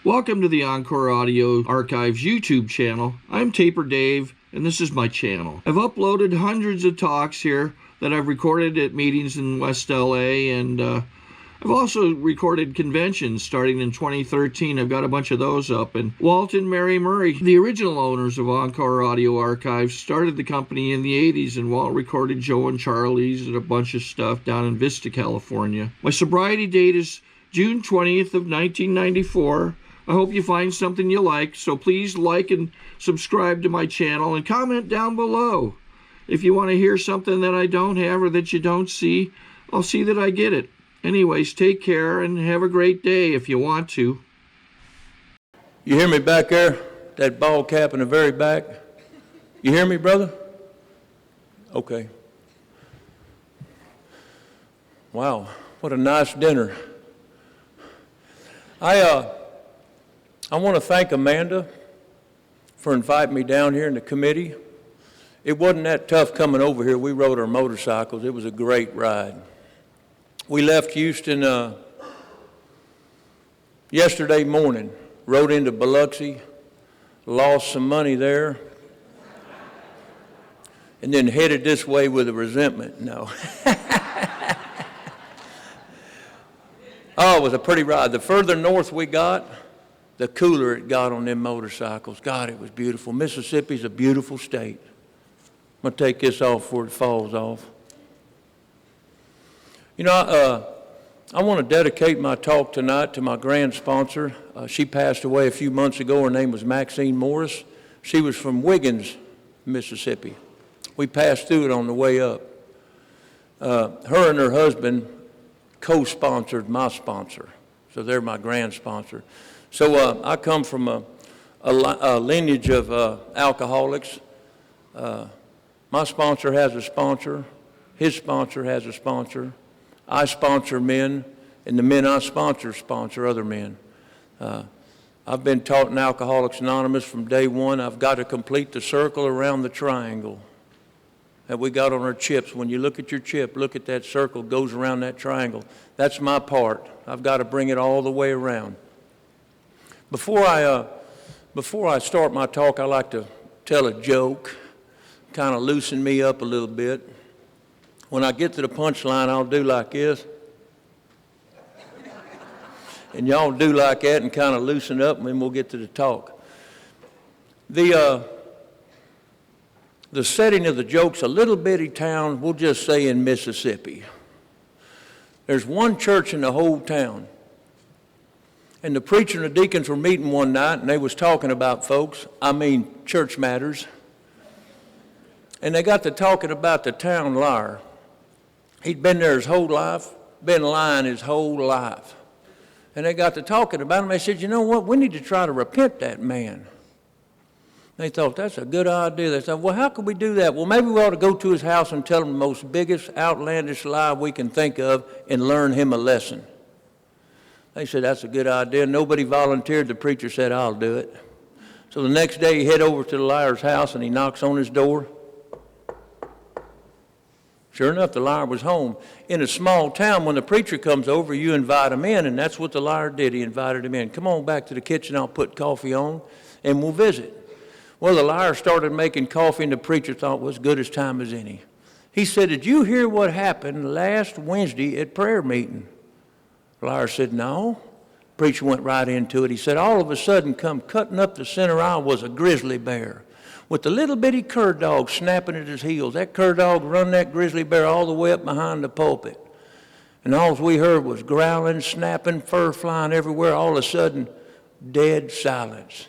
Welcome to the Encore Audio Archives YouTube channel. I'm Taper Dave, and this is my channel. I've uploaded hundreds of talks here that I've recorded at meetings in West LA, and I've also recorded conventions starting in 2013. I've got a bunch of those up. And Walt and Mary Murray, the original owners of Encore Audio Archives, started the company in the 80s, and Walt recorded Joe and Charlie's and a bunch of stuff down in Vista, California. My sobriety date is June 20th of 1994. I hope you find something you like, so please like and subscribe to my channel and comment down below. If you want to hear something that I don't have or that you don't see, I'll see that I get it. Anyways, take care and have a great day if you want to. You hear me back there? That ball cap in the very back? You hear me, brother? Okay. Wow, what a nice dinner. I want to thank Amanda for inviting me down here in the committee. It wasn't that tough coming over here. We rode our motorcycles. It was a great ride. We left Houston yesterday morning, rode into Biloxi, lost some money there, and then headed this way with a resentment. No. Oh, it was a pretty ride. The further north we got, the cooler it got on them motorcycles. God, it was beautiful. Mississippi's a beautiful state. I'm going to take this off before it falls off. You know, I want to dedicate my talk tonight to my grand sponsor. She passed away a few months ago. Her name was Maxine Morris. She was from Wiggins, Mississippi. We passed through it on the way up. Her and her husband co-sponsored my sponsor. So they're my grand sponsor. So I come from a lineage of alcoholics. My sponsor has a sponsor. His sponsor has a sponsor. I sponsor men, and the men I sponsor other men. I've been taught in Alcoholics Anonymous from day one. I've got to complete the circle around the triangle that we got on our chips. When you look at your chip, look at that circle, goes around that triangle. That's my part. I've got to bring it all the way around. Before I start my talk, I like to tell a joke, kind of loosen me up a little bit. When I get to the punchline, I'll do like this. And y'all do like that and kind of loosen up, and then we'll get to the talk. The setting of the joke's a little bitty town, we'll just say in Mississippi. There's one church in the whole town. And the preacher and the deacons were meeting one night, and they was talking about church matters. And they got to talking about the town liar. He'd been there his whole life, been lying his whole life. And they got to talking about him. They said, you know what, we need to try to repent that man. They thought, that's a good idea. They said, well, how could we do that? Well, maybe we ought to go to his house and tell him the most biggest, outlandish lie we can think of and learn him a lesson. They said, that's a good idea. Nobody volunteered. The preacher said, I'll do it. So the next day he head over to the liar's house and he knocks on his door. Sure enough, the liar was home. In a small town, when the preacher comes over, you invite him in, and that's what the liar did. He invited him in. Come on back to the kitchen, I'll put coffee on, and we'll visit. Well, the liar started making coffee, and the preacher thought it was as good as time as any. He said, did you hear what happened last Wednesday at prayer meeting? The liar said, no. The preacher went right into it. He said, all of a sudden, come cutting up the center aisle was a grizzly bear with the little bitty cur dog snapping at his heels. That cur dog run that grizzly bear all the way up behind the pulpit. And all we heard was growling, snapping, fur flying everywhere. All of a sudden, dead silence.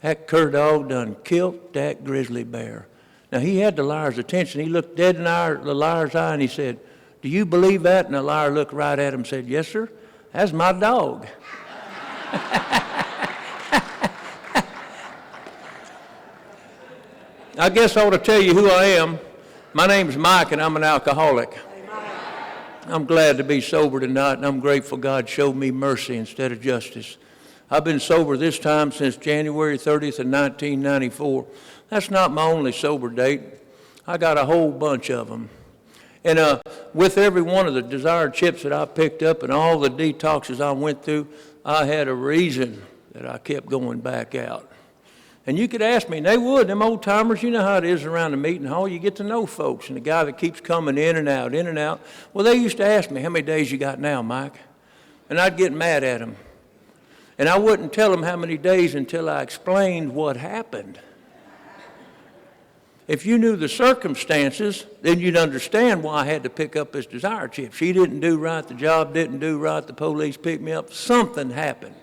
That cur dog done killed that grizzly bear. Now, he had the liar's attention. He looked dead in the liar's eye and he said, do you believe that? And the liar looked right at him and said, yes, sir, that's my dog. I guess I ought to tell you who I am. My name's Mike, and I'm an alcoholic. I'm glad to be sober tonight, and I'm grateful God showed me mercy instead of justice. I've been sober this time since January 30th of 1994. That's not my only sober date. I got a whole bunch of them. And with every one of the desired chips that I picked up and all the detoxes I went through, I had a reason that I kept going back out. And you could ask me, and they would, them old timers, you know how it is around the meeting hall, you get to know folks, and the guy that keeps coming in and out, in and out. Well, they used to ask me, how many days you got now, Mike? And I'd get mad at them. And I wouldn't tell them how many days until I explained what happened. If you knew the circumstances, then you'd understand why I had to pick up this desire chip. She didn't do right, the job didn't do right, the police picked me up, something happened.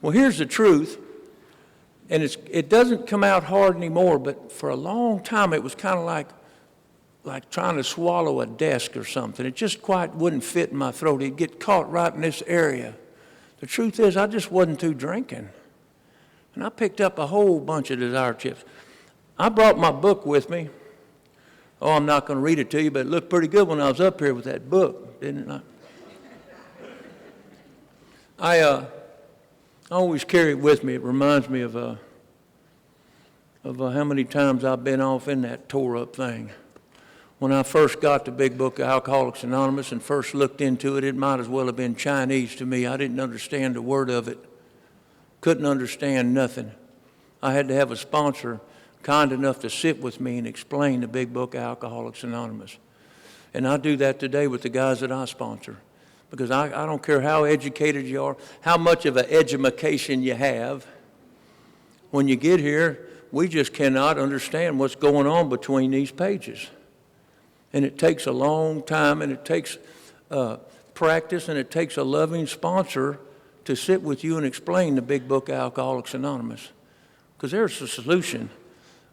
Well, here's the truth, and it doesn't come out hard anymore, but for a long time it was kind of like trying to swallow a desk or something. It just quite wouldn't fit in my throat. It'd get caught right in this area. The truth is, I just wasn't through drinking. And I picked up a whole bunch of desire chips. I brought my book with me. Oh, I'm not going to read it to you, but it looked pretty good when I was up here with that book, didn't it? I always carry it with me. It reminds me of how many times I've been off in that tore-up thing. When I first got the big book of Alcoholics Anonymous and first looked into it, it might as well have been Chinese to me. I didn't understand a word of it. Couldn't understand nothing. I had to have a sponsor kind enough to sit with me and explain the big book of Alcoholics Anonymous. And I do that today with the guys that I sponsor. Because I don't care how educated you are, how much of an education you have. When you get here, we just cannot understand what's going on between these pages. And it takes a long time, and it takes practice, and it takes a loving sponsor to sit with you and explain the big book of Alcoholics Anonymous. Because there's a solution.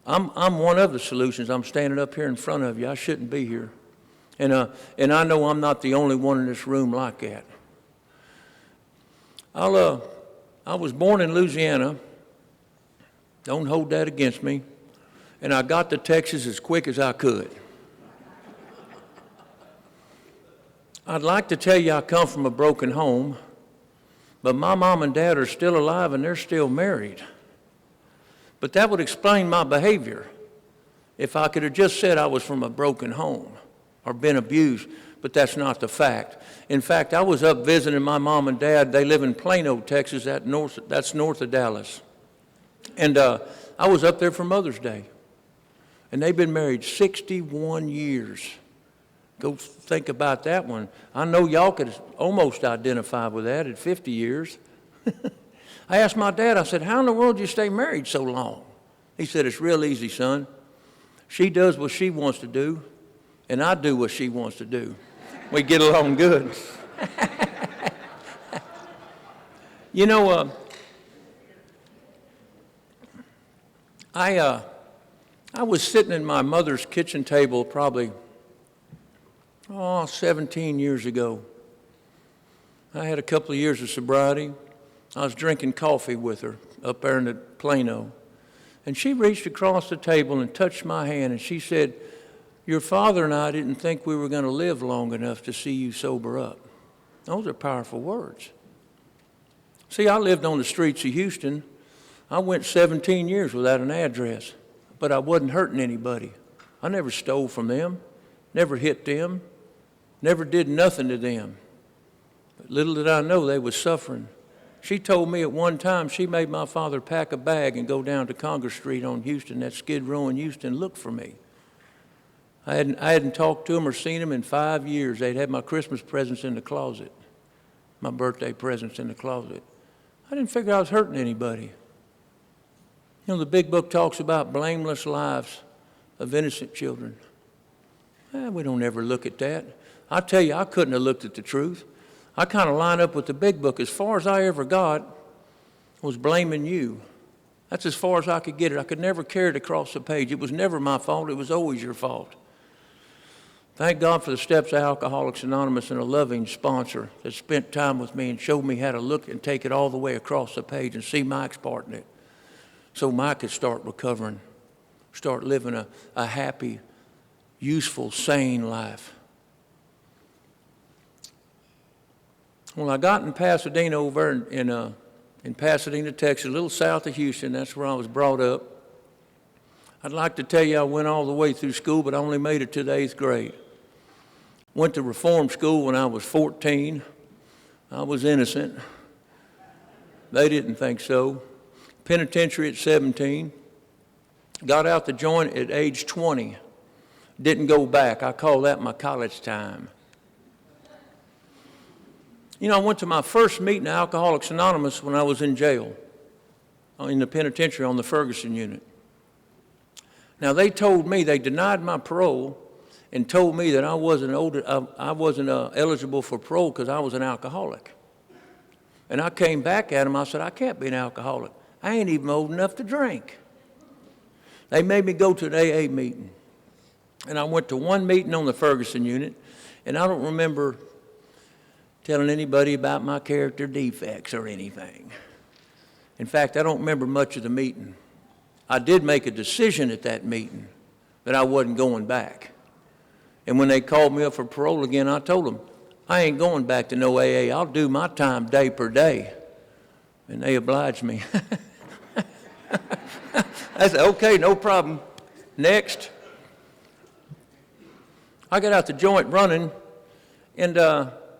I'm one of the solutions. I'm standing up here in front of you. I shouldn't be here. And I know I'm not the only one in this room like that. I was born in Louisiana. Don't hold that against me. And I got to Texas as quick as I could. I'd like to tell you I come from a broken home, but my mom and dad are still alive and they're still married. But that would explain my behavior if I could have just said I was from a broken home or been abused, but that's not the fact. In fact, I was up visiting my mom and dad. They live in Plano, Texas, that's north of Dallas. And I was up there for Mother's Day. And they've been married 61 years. Go think about that one. I know y'all could almost identify with that at 50 years. I asked my dad, I said, how in the world do you stay married so long? He said, it's real easy, son. She does what she wants to do, and I do what she wants to do. We get along good. You know, I was sitting in my mother's kitchen table probably 17 years ago. I had a couple of years of sobriety. I was drinking coffee with her up there in the Plano. And she reached across the table and touched my hand, and she said, your father and I didn't think we were going to live long enough to see you sober up. Those are powerful words. See, I lived on the streets of Houston. I went 17 years without an address, but I wasn't hurting anybody. I never stole from them, never hit them, never did nothing to them. But little did I know they was suffering. She told me at one time she made my father pack a bag and go down to Congress Street on Houston, that Skid Row in Houston, look for me. I hadn't talked to him or seen him in 5 years. They'd had my Christmas presents in the closet, my birthday presents in the closet. I didn't figure I was hurting anybody. You know, the big book talks about blameless lives of innocent children. We don't ever look at that. I tell you, I couldn't have looked at the truth. I kind of line up with the big book. As far as I ever got was blaming you. That's as far as I could get it. I could never carry it across the page. It was never my fault. It was always your fault. Thank God for the steps of Alcoholics Anonymous and a loving sponsor that spent time with me and showed me how to look and take it all the way across the page and see Mike's part in it. So Mike could start recovering, start living a happy, useful, sane life. Well, I got in Pasadena over in Pasadena, Texas, a little south of Houston. That's where I was brought up. I'd like to tell you I went all the way through school, but I only made it to the 8th grade. Went to reform school when I was 14. I was innocent. They didn't think so. Penitentiary at 17. Got out the joint at age 20. Didn't go back. I call that my college time. You know, I went to my first meeting of Alcoholics Anonymous when I was in jail, in the penitentiary on the Ferguson unit. Now, they told me, they denied my parole and told me that I wasn't eligible for parole because I was an alcoholic. And I came back at them, I said, I can't be an alcoholic. I ain't even old enough to drink. They made me go to an AA meeting. And I went to one meeting on the Ferguson unit, and I don't remember telling anybody about my character defects or anything. In fact, I don't remember much of the meeting. I did make a decision at that meeting that I wasn't going back. And when they called me up for parole again, I told them, I ain't going back to no AA. I'll do my time day per day. And they obliged me. I said, okay, no problem. Next. I got out the joint running, and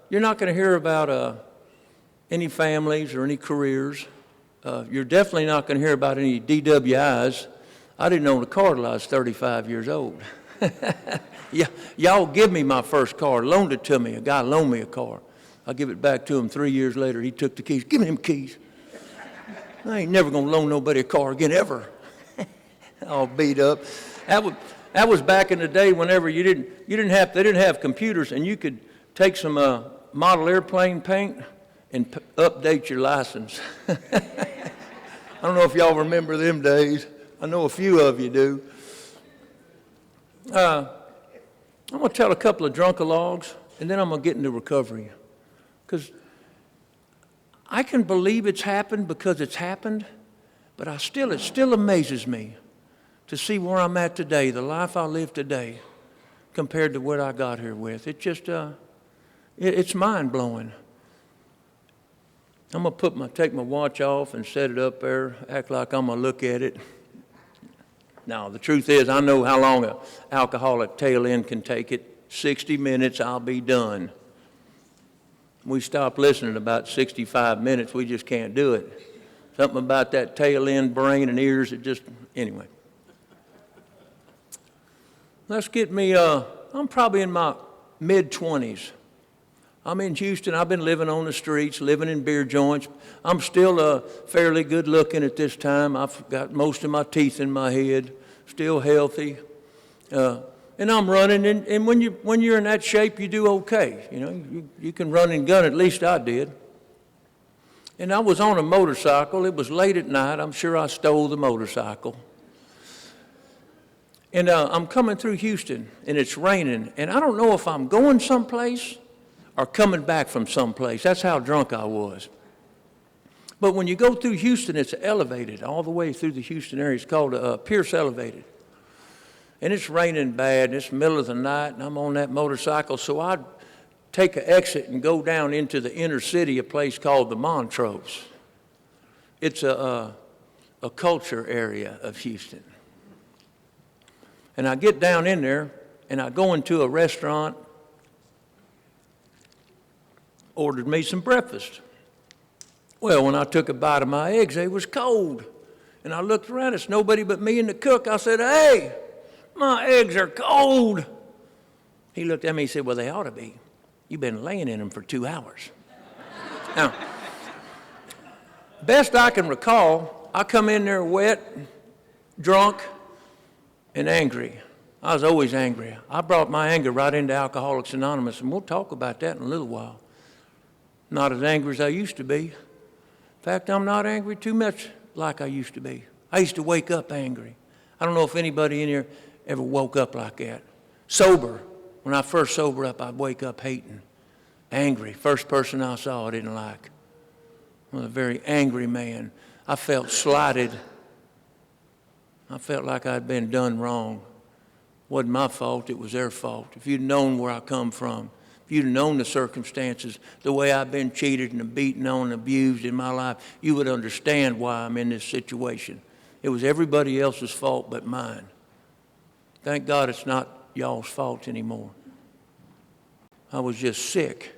you're not going to hear about any families or any careers. You're definitely not going to hear about any DWIs. I didn't own a car till I was 35 years old. Yeah, y'all give me my first car, loaned it to me. A guy loaned me a car. I give it back to him 3 years later. He took the keys. Give me them keys. I ain't never going to loan nobody a car again, ever. All beat up. That was back in the day whenever they didn't have computers, and you could take some model airplane paint and update your license. I don't know if y'all remember them days. I know a few of you do. I'm going to tell a couple of drunkalogs, and then I'm going to get into recovery. Because I can believe it's happened because it's happened, but it still amazes me to see where I'm at today, the life I live today, compared to what I got here with. It just, it's mind-blowing. I'm going to take my watch off and set it up there, act like I'm going to look at it. Now, the truth is, I know how long an alcoholic tail end can take it. 60 minutes, I'll be done. We stop listening about 65 minutes, we just can't do it. Something about that tail end brain and ears, anyway. Let's get me, I'm probably in my mid-20s. I'm in Houston. I've been living on the streets, living in beer joints. I'm still fairly good looking at this time. I've got most of my teeth in my head, still healthy. And I'm running, and when you're in that shape, you do okay. You know, you can run and gun, at least I did. And I was on a motorcycle. It was late at night. I'm sure I stole the motorcycle. And I'm coming through Houston, and it's raining. And I don't know if I'm going someplace or coming back from someplace. That's how drunk I was. But when you go through Houston, it's elevated all the way through the Houston area. It's called Pierce Elevated. And it's raining bad, and it's the middle of the night, and I'm on that motorcycle. So I'd take an exit and go down into the inner city, a place called the Montrose. It's a culture area of Houston. And I get down in there, and I go into a restaurant, ordered me some breakfast. Well, when I took a bite of my eggs, they was cold. And I looked around, it's nobody but me and the cook. I said, hey, my eggs are cold. He looked at me, he said, well, they ought to be. You've been laying in them for 2 hours. Now, best I can recall, I come in there wet, drunk, and angry. I was always angry. I brought my anger right into Alcoholics Anonymous, and we'll talk about that in a little while. Not as angry as I used to be. In fact, I'm not angry too much like I used to be. I used to wake up angry. I don't know if anybody in here ever woke up like that. Sober. When I first sobered up, I'd wake up hating, angry. First person I saw I didn't like. I was a very angry man. I felt slighted. I felt like I'd been done wrong. It wasn't my fault, it was their fault. If you'd known where I come from, if you'd known the circumstances, the way I've been cheated and beaten on and abused in my life, you would understand why I'm in this situation. It was everybody else's fault but mine. Thank God it's not y'all's fault anymore. I was just sick.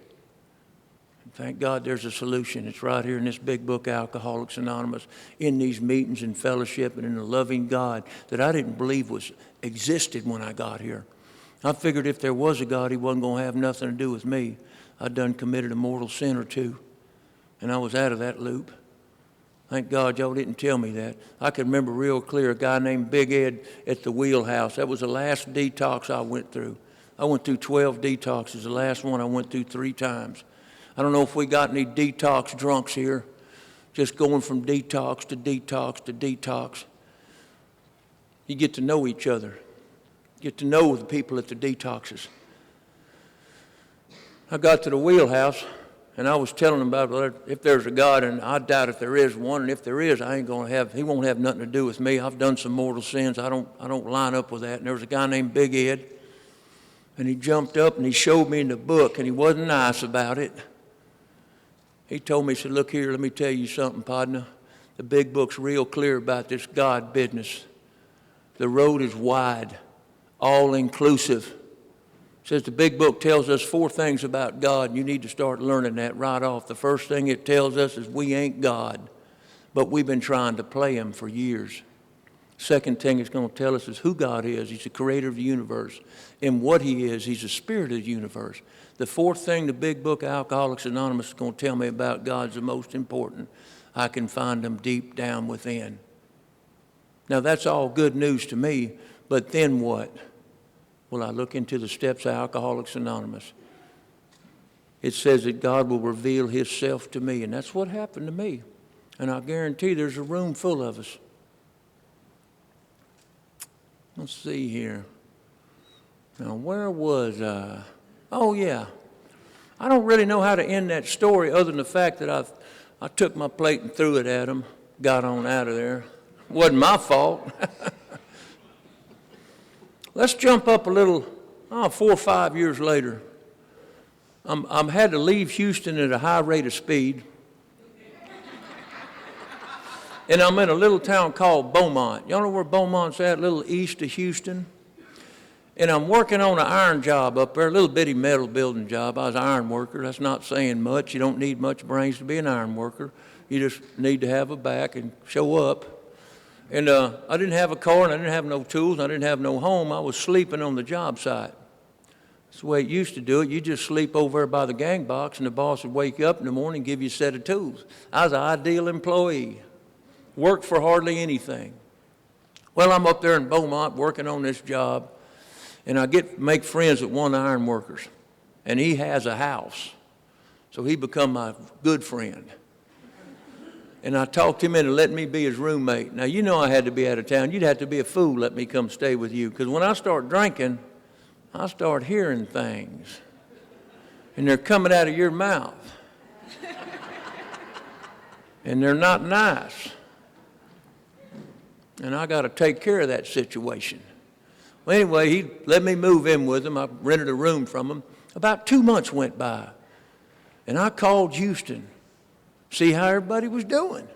Thank God there's a solution. It's right here in this big book, Alcoholics Anonymous, in these meetings and fellowship and in the loving God that I didn't believe existed when I got here. I figured if there was a God, he wasn't going to have nothing to do with me. I'd done committed a mortal sin or two, and I was out of that loop. Thank God y'all didn't tell me that. I can remember real clear a guy named Big Ed at the Wheelhouse. That was the last detox I went through. I went through 12 detoxes. The last one I went through 3 times. I don't know if we got any detox drunks here, just going from detox to detox to detox. You get to know each other. Get to know the people at the detoxes. I got to the Wheelhouse, and I was telling them about, well, if there's a God, and I doubt if there is one, and if there is, he won't have nothing to do with me. I've done some mortal sins. I don't line up with that. And there was a guy named Big Ed, and he jumped up and he showed me in the book, and he wasn't nice about it. He told me, he said, look here, let me tell you something, partner. The big book's real clear about this God business. The road is wide, all-inclusive. It says the big book tells us 4 things about God, and you need to start learning that right off. The first thing it tells us is we ain't God, but we've been trying to play him for years. Second thing it's going to tell us is who God is. He's the creator of the universe. And what he is, he's the spirit of the universe. The 4th thing the big book Alcoholics Anonymous is going to tell me about God's the most important. I can find him deep down within. Now that's all good news to me, but then what? Well, I look into the steps of Alcoholics Anonymous. It says that God will reveal himself to me, and that's what happened to me. And I guarantee there's a room full of us. Let's see here. Now, where was I? Oh, yeah. I don't really know how to end that story other than the fact that I took my plate and threw it at him, got on out of there. Wasn't my fault. Let's jump up a little, 4 or 5 years later. I'm had to leave Houston at a high rate of speed. And I'm in a little town called Beaumont. Y'all know where Beaumont's at, a little east of Houston? And I'm working on an iron job up there, a little bitty metal building job. I was an iron worker. That's not saying much. You don't need much brains to be an iron worker. You just need to have a back and show up. And I didn't have a car, and I didn't have no tools, and I didn't have no home. I was sleeping on the job site. That's the way it used to do it. You just sleep over there by the gang box, and the boss would wake you up in the morning and give you a set of tools. I was an ideal employee. Worked for hardly anything. Well, I'm up there in Beaumont working on this job, and I make friends with one of the iron workers, and he has a house, so he become my good friend. And I talked him into letting me be his roommate. Now, you know I had to be out of town. You'd have to be a fool to let me come stay with you, because when I start drinking, I start hearing things, and they're coming out of your mouth, and they're not nice. And I got to take care of that situation. Well, anyway, he let me move in with him. I rented a room from him. About 2 months went by, and I called Houston, see how everybody was doing.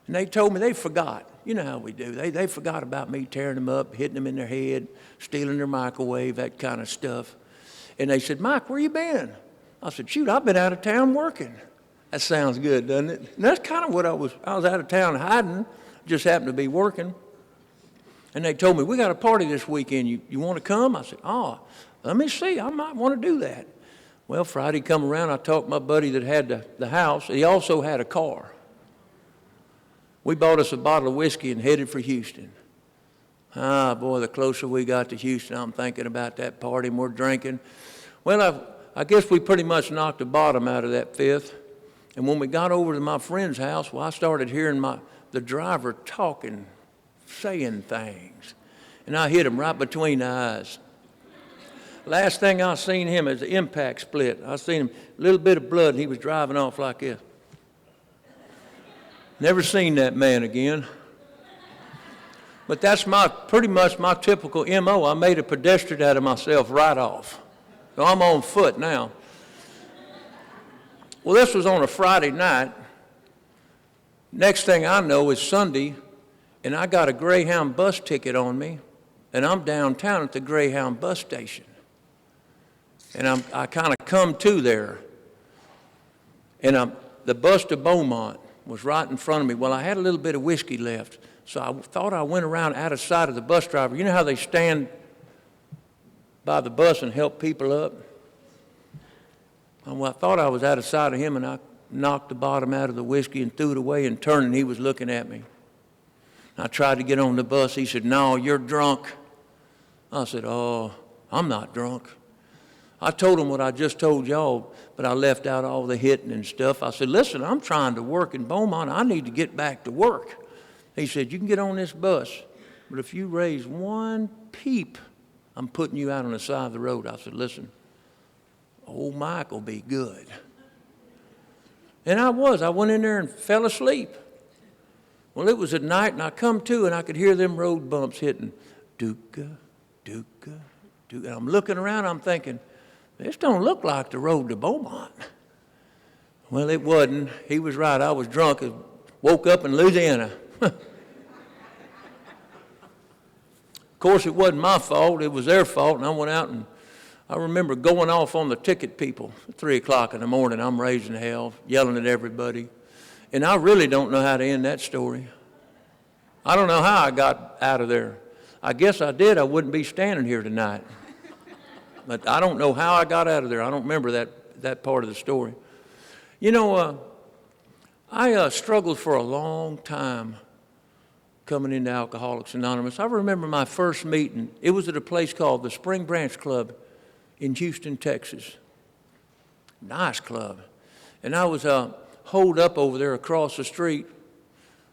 And they told me they forgot. You know how we do. They forgot about me tearing them up, hitting them in their head, stealing their microwave, that kind of stuff. And they said, Mike, where you been? I said, shoot, I've been out of town working. That sounds good, doesn't it? And that's kind of what I was out of town hiding. Just happened to be working. And they told me, we got a party this weekend. You want to come? I said, let me see. I might want to do that. Well, Friday come around, I talked to my buddy that had the house. He also had a car. We bought us a bottle of whiskey and headed for Houston. Boy, the closer we got to Houston, I'm thinking about that party and we're drinking. Well, I guess we pretty much knocked the bottom out of that 5th. And when we got over to my friend's house, well, I started hearing the driver talking, saying things. And I hit him right between the eyes. Last thing I seen him is the impact split. I seen him, a little bit of blood, and he was driving off like this. Never seen that man again. But that's pretty much my typical MO. I made a pedestrian out of myself right off. So I'm on foot now. Well, this was on a Friday night. Next thing I know is Sunday, and I got a Greyhound bus ticket on me, and I'm downtown at the Greyhound bus station. And I kind of come to there. And the bus to Beaumont was right in front of me. Well, I had a little bit of whiskey left, so I thought I went around out of sight of the bus driver. You know how they stand by the bus and help people up? Well, I thought I was out of sight of him, and I knocked the bottom out of the whiskey and threw it away and turned, and he was looking at me. I tried to get on the bus. He said, "No, you're drunk." I said, "Oh, I'm not drunk." I told him what I just told y'all, but I left out all the hitting and stuff. I said, "Listen, I'm trying to work in Beaumont. I need to get back to work." He said, "You can get on this bus, but if you raise one peep, I'm putting you out on the side of the road." I said, "Listen, old Mike will be good." And I went in there and fell asleep. Well, it was at night, and I come to, and I could hear them road bumps hitting. Dooka, dooka, dooka. And I'm looking around, I'm thinking, this don't look like the road to Beaumont. Well, it wasn't. He was right. I was drunk. I woke up in Louisiana. Of course, it wasn't my fault. It was their fault, and I went out, and I remember going off on the ticket people at 3 o'clock in the morning. I'm raising hell, yelling at everybody. And I really don't know how to end that story. I don't know how I got out of there. I guess I did. I wouldn't be standing here tonight. But I don't know how I got out of there. I don't remember that part of the story. You know, I struggled for a long time coming into Alcoholics Anonymous. I remember my first meeting. It was at a place called the Spring Branch Club in Houston, Texas. Nice club. And I was holed up over there across the street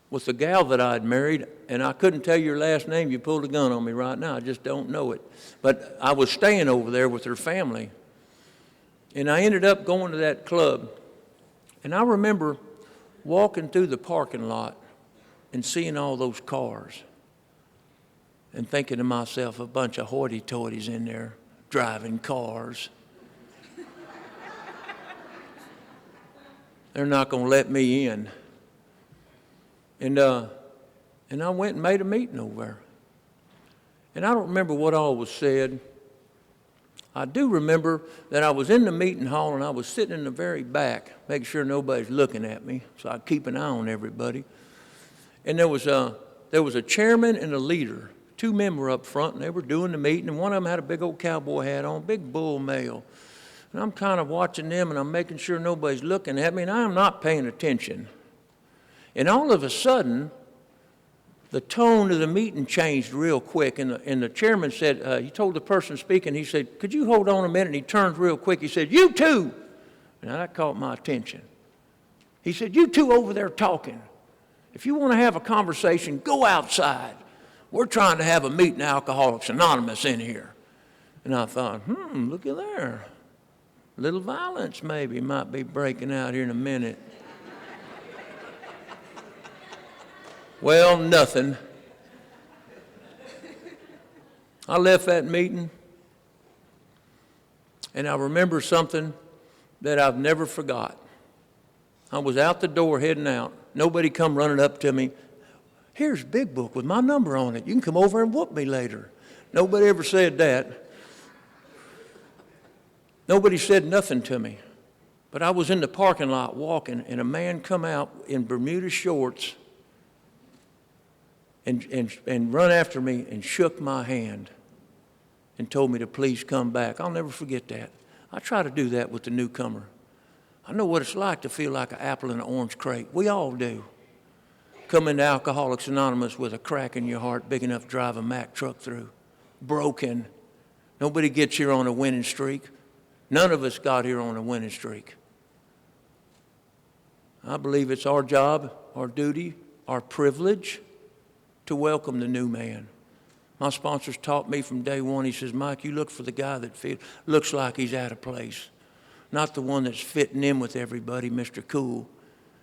with the gal that I'd married, and I couldn't tell you her last name. You pulled a gun on me right now. I just don't know it. But I was staying over there with her family. And I ended up going to that club. And I remember walking through the parking lot and seeing all those cars and thinking to myself, a bunch of hoity-toities in there driving cars. They're not going to let me in. And I went and made a meeting over there. And I don't remember what all was said. I do remember that I was in the meeting hall and I was sitting in the very back, making sure nobody's looking at me, so I'd keep an eye on everybody. And there was a chairman and a leader. Two men were up front and they were doing the meeting, and one of them had a big old cowboy hat on, big bull male. And I'm kind of watching them, and I'm making sure nobody's looking at me, and I'm not paying attention. And all of a sudden, the tone of the meeting changed real quick, and the chairman said, he told the person speaking, he said, "Could you hold on a minute?" And he turned real quick. He said, "You two." And that caught my attention. He said, "You two over there talking. If you want to have a conversation, go outside. We're trying to have a meeting, Alcoholics Anonymous, in here." And I thought, look at there. A little violence maybe might be breaking out here in a minute. Well, nothing. I left that meeting, and I remember something that I've never forgot. I was out the door heading out. Nobody come running up to me. "Here's a big book with my number on it. You can come over and whoop me later." Nobody ever said that. Nobody said nothing to me. But I was in the parking lot walking, and a man come out in Bermuda shorts and run after me and shook my hand and told me to please come back. I'll never forget that. I try to do that with the newcomer. I know what it's like to feel like an apple in an orange crate. We all do. Come into Alcoholics Anonymous with a crack in your heart big enough to drive a Mack truck through. Broken. Nobody gets here on a winning streak. None of us got here on a winning streak. I believe it's our job, our duty, our privilege to welcome the new man. My sponsors taught me from day one. He says, "Mike, you look for the guy that looks like he's out of place. Not the one that's fitting in with everybody, Mr. Cool.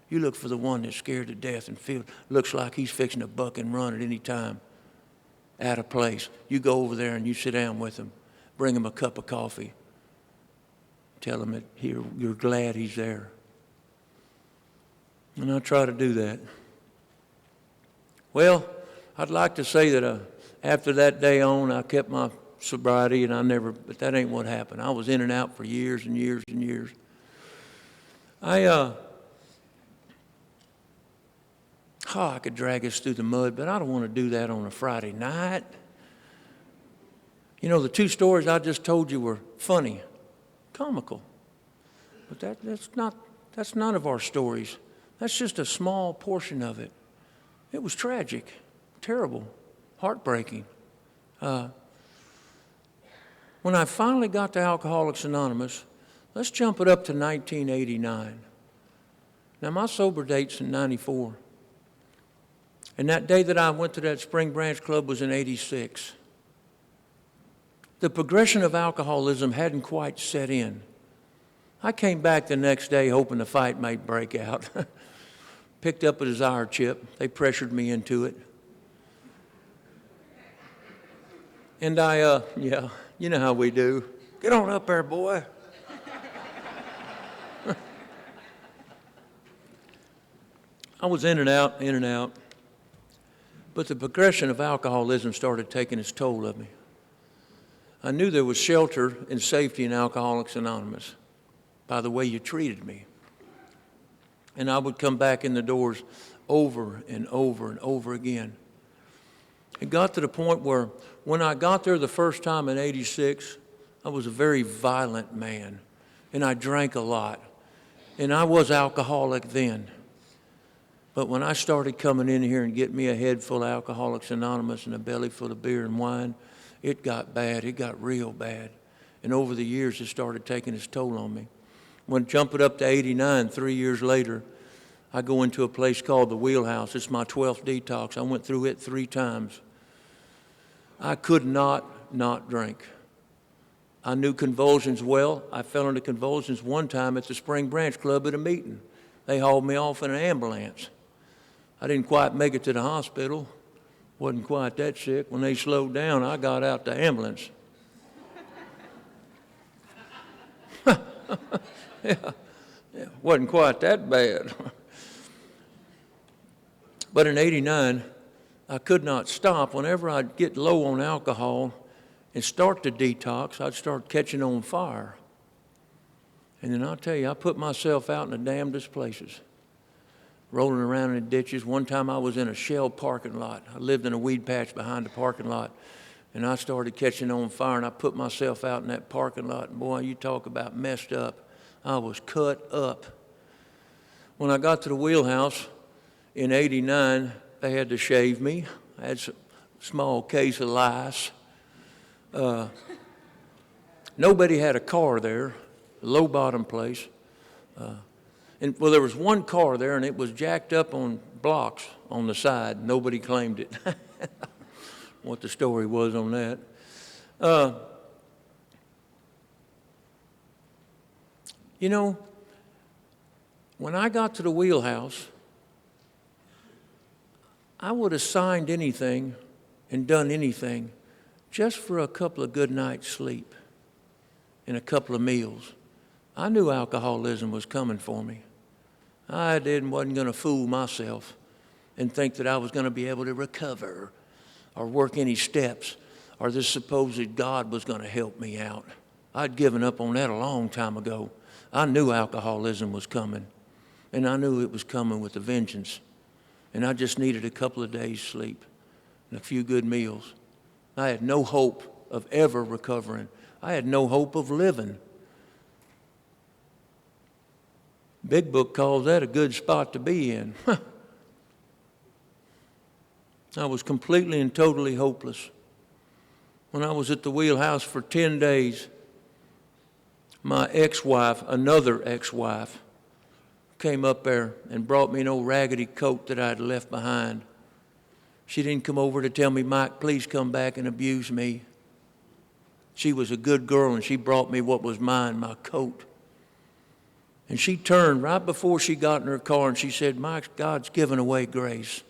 You look for the one that's scared to death and looks like he's fixing to buck and run at any time. Out of place. You go over there and you sit down with him. Bring him a cup of coffee. Tell him that you're glad he's there." And I try to do that. Well, I'd like to say that after that day on, I kept my sobriety, but that ain't what happened. I was in and out for years and years and years. I could drag us through the mud, but I don't want to do that on a Friday night. You know, the two stories I just told you were funny, comical. But that's none of our stories. That's just a small portion of it. It was tragic, terrible, heartbreaking. When I finally got to Alcoholics Anonymous, let's jump it up to 1989. Now, my sober date's in 94. And that day that I went to that Spring Branch Club was in 86. The progression of alcoholism hadn't quite set in. I came back the next day hoping the fight might break out. Picked up a Desire chip. They pressured me into it. And yeah, you know how we do. Get on up there, boy. I was in and out, in and out. But the progression of alcoholism started taking its toll of me. I knew there was shelter and safety in Alcoholics Anonymous by the way you treated me. And I would come back in the doors over and over and over again. It got to the point where when I got there the first time in 86, I was a very violent man, and I drank a lot, and I was alcoholic then. But when I started coming in here and getting me a head full of Alcoholics Anonymous and a belly full of beer and wine, it got bad. It got real bad. And over the years, it started taking its toll on me. When jump it up to 89, 3 years later, I go into a place called the Wheelhouse. It's my 12th detox. I went through it 3 times. I could not drink. I knew convulsions well. I fell into convulsions one time at the Spring Branch Club at a meeting. They hauled me off in an ambulance. I didn't quite make it to the hospital. Wasn't quite that sick. When they slowed down, I got out the ambulance. yeah, wasn't quite that bad. But in 89, I could not stop. Whenever I'd get low on alcohol and start to detox, I'd start catching on fire. And then I'll tell you, I put myself out in the damnedest places, rolling around in ditches. One time I was in a Shell parking lot. I lived in a weed patch behind the parking lot, and I started catching on fire, and I put myself out in that parking lot, and boy, you talk about messed up. I was cut up. When I got to the Wheelhouse in 89, they had to shave me. I had a small case of lice. Nobody had a car there, a low-bottom place. Well, there was one car there, and it was jacked up on blocks on the side. Nobody claimed it. What the story was on that. You know, when I got to the Wheelhouse, I would have signed anything and done anything just for a couple of good nights' sleep and a couple of meals. I knew alcoholism was coming for me. I wasn't going to fool myself and think that I was going to be able to recover or work any steps or this supposed God was going to help me out. I'd given up on that a long time ago. I knew alcoholism was coming, and I knew it was coming with a vengeance. And I just needed a couple of days' sleep and a few good meals. I had no hope of ever recovering. I had no hope of living. Big Book calls that a good spot to be in. I was completely and totally hopeless. When I was at the Wheelhouse for 10 days, my ex-wife, another ex-wife, came up there and brought me an old raggedy coat that I'd left behind. She didn't come over to tell me, Mike, please come back and abuse me. She was a good girl, and she brought me what was mine, my coat. And she turned right before she got in her car, and she said, Mike, God's given away grace.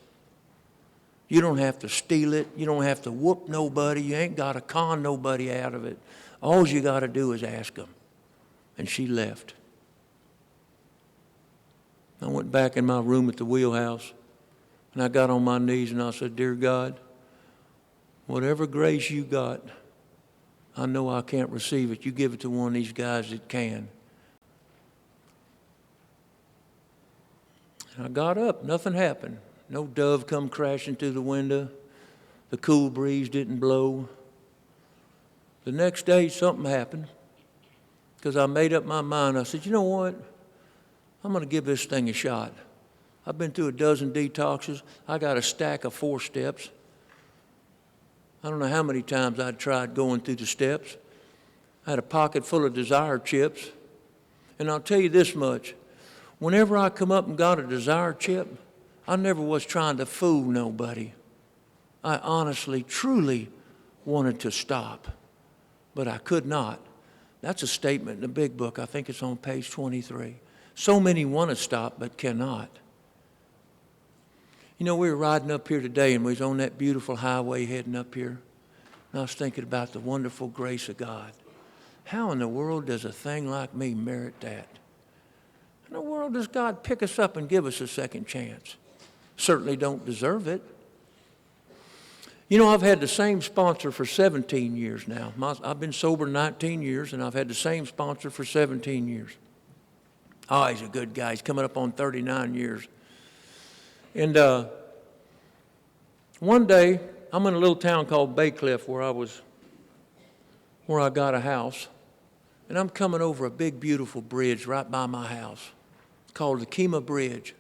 You don't have to steal it. You don't have to whoop nobody. You ain't got to con nobody out of it. All you got to do is ask them. And she left. I went back in my room at the Wheelhouse, and I got on my knees, and I said, Dear God, whatever grace you got, I know I can't receive it. You give it to one of these guys that can. And I got up, nothing happened. No dove come crashing through the window. The cool breeze didn't blow. The next day, something happened, because I made up my mind. I said, you know what? I'm going to give this thing a shot. I've been through a dozen detoxes. I got a stack of 4 steps. I don't know how many times I'd tried going through the steps. I had a pocket full of Desire chips. And I'll tell you this much. Whenever I come up and got a Desire chip, I never was trying to fool nobody. I honestly, truly wanted to stop, but I could not. That's a statement in the big book. I think it's on page 23. So many want to stop, but cannot. You know, we were riding up here today, and we was on that beautiful highway heading up here. And I was thinking about the wonderful grace of God. How in the world does a thing like me merit that? In the world does God pick us up and give us a second chance? Certainly don't deserve it. You know, I've had the same sponsor for 17 years now. I've been sober 19 years, and I've had the same sponsor for 17 years. Oh, he's a good guy. He's coming up on 39 years. And one day, I'm in a little town called BAYCLIFF where I got a house. And I'm coming over a big, beautiful bridge right by my house. It's called the Kima Bridge.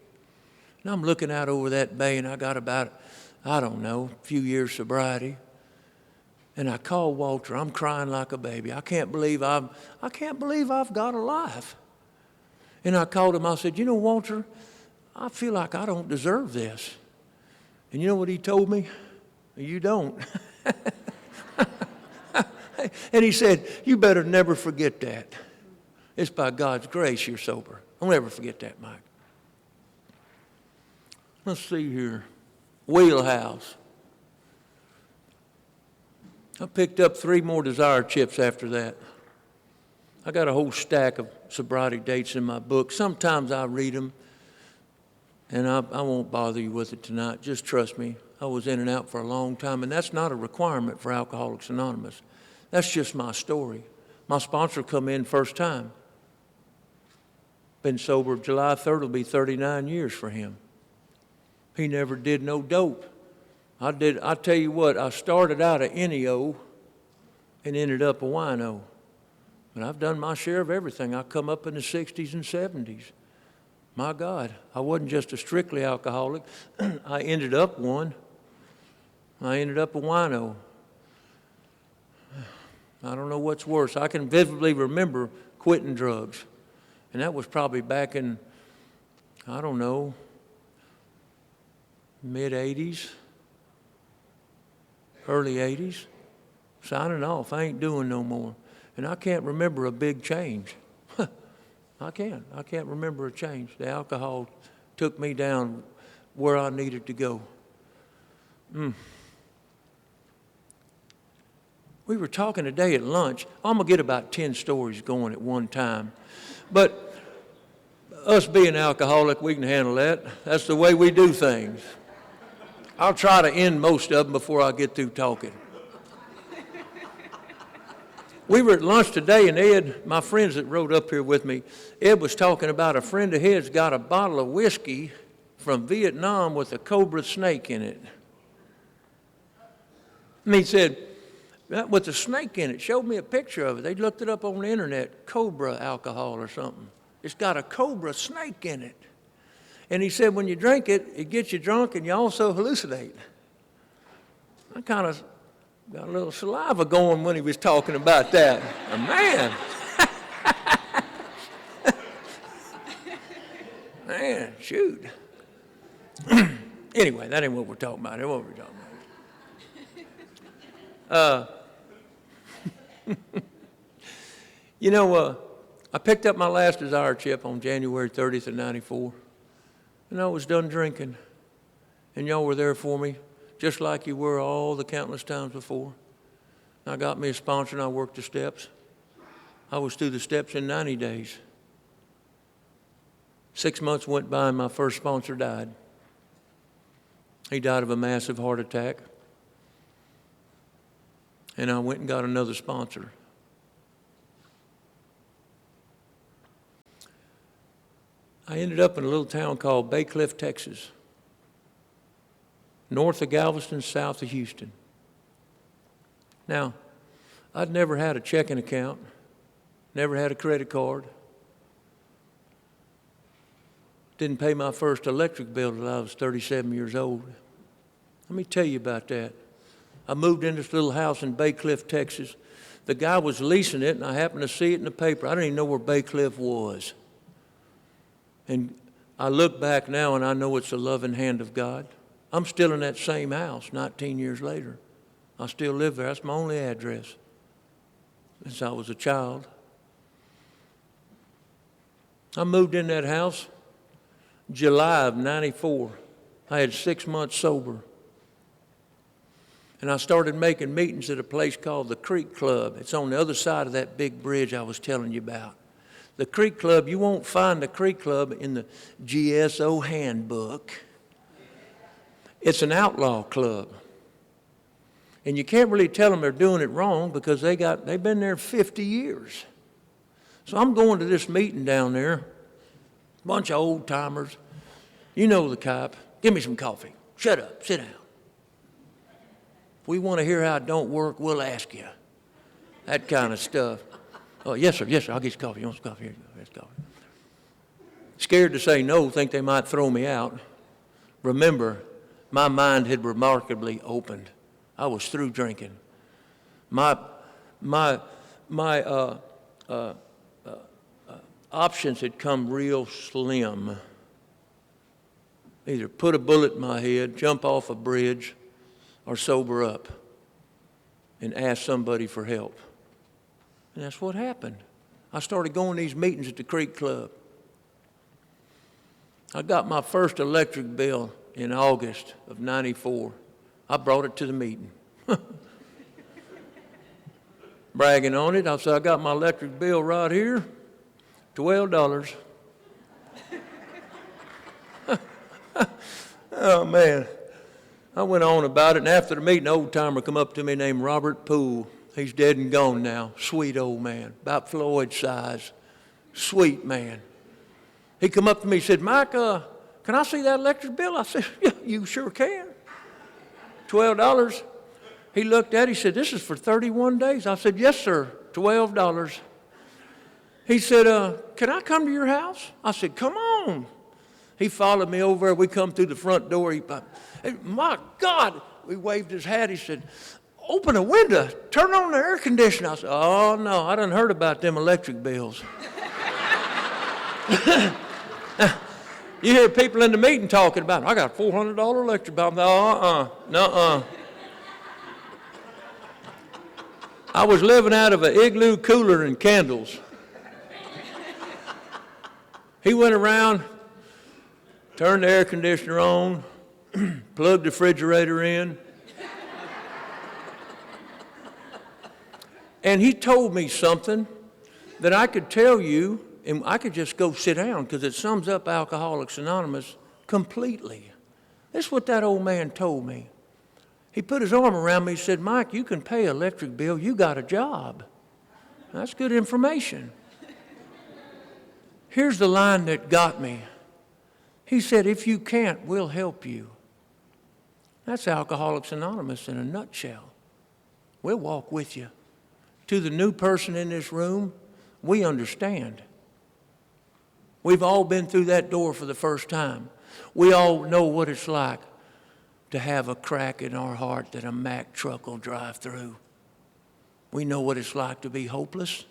And I'm looking out over that bay, and I got about, I don't know, a few years sobriety. And I called Walter. I'm crying like a baby. I can't believe I've got a life. And I called him. I said, you know, Walter, I feel like I don't deserve this. And you know what he told me? You don't. And he said, you better never forget that. It's by God's grace you're sober. Don't ever forget that, Mike. Let's see here. Wheelhouse. I picked up 3 more Desire chips after that. I got a whole stack of sobriety dates in my book. Sometimes I read them, and I won't bother you with it tonight. Just trust me. I was in and out for a long time, and that's not a requirement for Alcoholics Anonymous. That's just my story. My sponsor come in first time. Been sober July 3rd, will be 39 years for him. He never did no dope. I tell you what, I started out a NEO and ended up a wino. But I've done my share of everything. I come up in the 60s and 70s. My God, I wasn't just a strictly alcoholic. I ended up one. I ended up a wino. I don't know what's worse. I can vividly remember quitting drugs. And that was probably back in, I don't know, mid-80s, early 80s. Signing off. I ain't doing no more. And I can't remember a big change. I can't remember a change. The alcohol took me down where I needed to go. We were talking today at lunch. I'm going to get about 10 stories going at one time. But us being alcoholic, we can handle that. That's the way we do things. I'll try to end most of them before I get through talking. We were at lunch today, and Ed, my friends that rode up here with me, Ed was talking about a friend of his got a bottle of whiskey from Vietnam with a cobra snake in it. And he said, with a snake in it, showed me a picture of it. They looked it up on the internet, cobra alcohol or something. It's got a cobra snake in it. And he said when you drink it, it gets you drunk and you also hallucinate. I kind of got a little saliva going when he was talking about that. Man. Man, shoot. Anyway, that ain't what we're talking about. That's what we're talking about. You know, I picked up my last Desire chip on January 30th of 94, and I was done drinking. And y'all were there for me, just like you were all the countless times before. I got me a sponsor, and I worked the steps. I was through the steps in 90 days. 6 months went by, and my first sponsor died. He died of a massive heart attack. And I went and got another sponsor. I ended up in a little town called BAYCLIFF, Texas, north of Galveston, south of Houston. Now, I'd never had a checking account, never had a credit card, didn't pay my first electric bill till I was 37 years old. Let me tell you about that. I moved into this little house in BAYCLIFF, Texas. The guy was leasing it, and I happened to see it in the paper. I didn't even know where BAYCLIFF was. And I look back now, and I know it's the loving hand of God. I'm still in that same house 19 years later. I still live there. That's my only address since I was a child. I moved in that house July of '94. I had 6 months sober. And I started making meetings at a place called the Creek Club. It's on the other side of that big bridge I was telling you about. The Creek Club, you won't find the Creek Club in the GSO handbook. It's an outlaw club. And you can't really tell them they're doing it wrong because they've been there 50 years. So I'm going to this meeting down there, bunch of old timers. You know the type. Give me some coffee. Shut up, sit down. If we want to hear how it don't work, we'll ask you. That kind of stuff. Oh, yes, sir, I'll get you coffee. You want some coffee? Here you go, here's coffee. Scared to say no, think they might throw me out. Remember, my mind had remarkably opened. I was through drinking. My options had come real slim. Either put a bullet in my head, jump off a bridge, or sober up and ask somebody for help. And that's what happened. I started going to these meetings at the Creek Club. I got my first electric bill in August of '94. I brought it to the meeting. Bragging on it, I said, I got my electric bill right here, $12. Oh, man. I went on about it, and after the meeting, an old-timer come up to me named Robert Poole. He's dead and gone now. Sweet old man, about Floyd's size. Sweet man. He come up to me and said, Mike, can I see that electric bill? I said, yeah, you sure can. $12. He looked at it, he said, this is for 31 days. I said, yes, sir, $12. He said, can I come to your house? I said, come on. He followed me over there. We come through the front door. My God, we waved his hat. He said, open a window, turn on the air conditioner. I said, oh, no, I done heard about them electric bills. You hear people in the meeting talking about, I got a $400 electric bill. No, I was living out of an igloo cooler and candles. He went around, turned the air conditioner on, plugged the refrigerator in. And he told me something that I could tell you, and I could just go sit down because it sums up Alcoholics Anonymous completely. This is what that old man told me. He put his arm around me and said, Mike, you can pay an electric bill. You got a job. That's good information. Here's the line that got me. He said, if you can't, we'll help you. That's Alcoholics Anonymous in a nutshell. We'll walk with you. To the new person in this room, we understand. We've all been through that door for the first time. We all know what it's like to have a crack in our heart that a Mack truck will drive through. We know what it's like to be hopeless.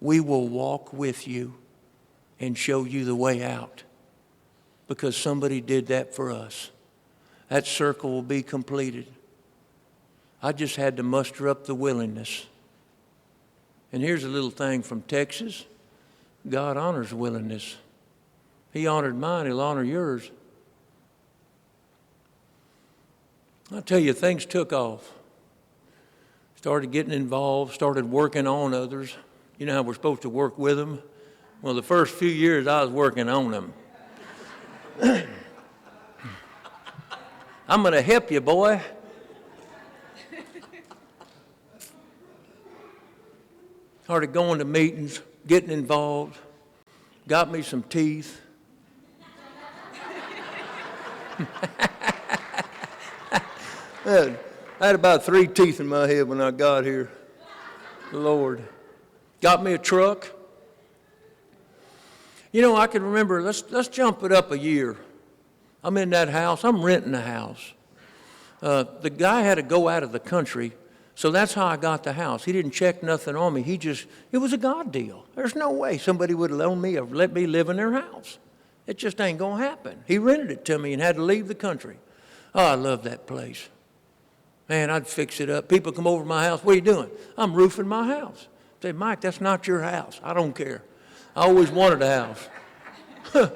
We will walk with you and show you the way out because somebody did that for us. That circle will be completed. I just had to muster up the willingness. And here's a little thing from Texas. God honors willingness. He honored mine, he'll honor yours. I'll tell you, things took off. Started getting involved, started working on others. You know how we're supposed to work with them? Well, the first few years I was working on them. I'm going to help you, boy. Started going to meetings, getting involved. got me some teeth. I had about 3 teeth in my head when I got here. Lord. Got me a truck. You know, I can remember, let's jump it up a year. I'm in that house. I'm renting a house. The guy had to go out of the country, so that's how I got the house. He didn't check nothing on me. It was a God deal. There's no way somebody would loan me or let me live in their house. It just ain't going to happen. He rented it to me and had to leave the country. Oh, I love that place. Man, I'd fix it up. People come over to my house. What are you doing? I'm roofing my house. I say, Mike, that's not your house. I don't care. I always wanted a house. I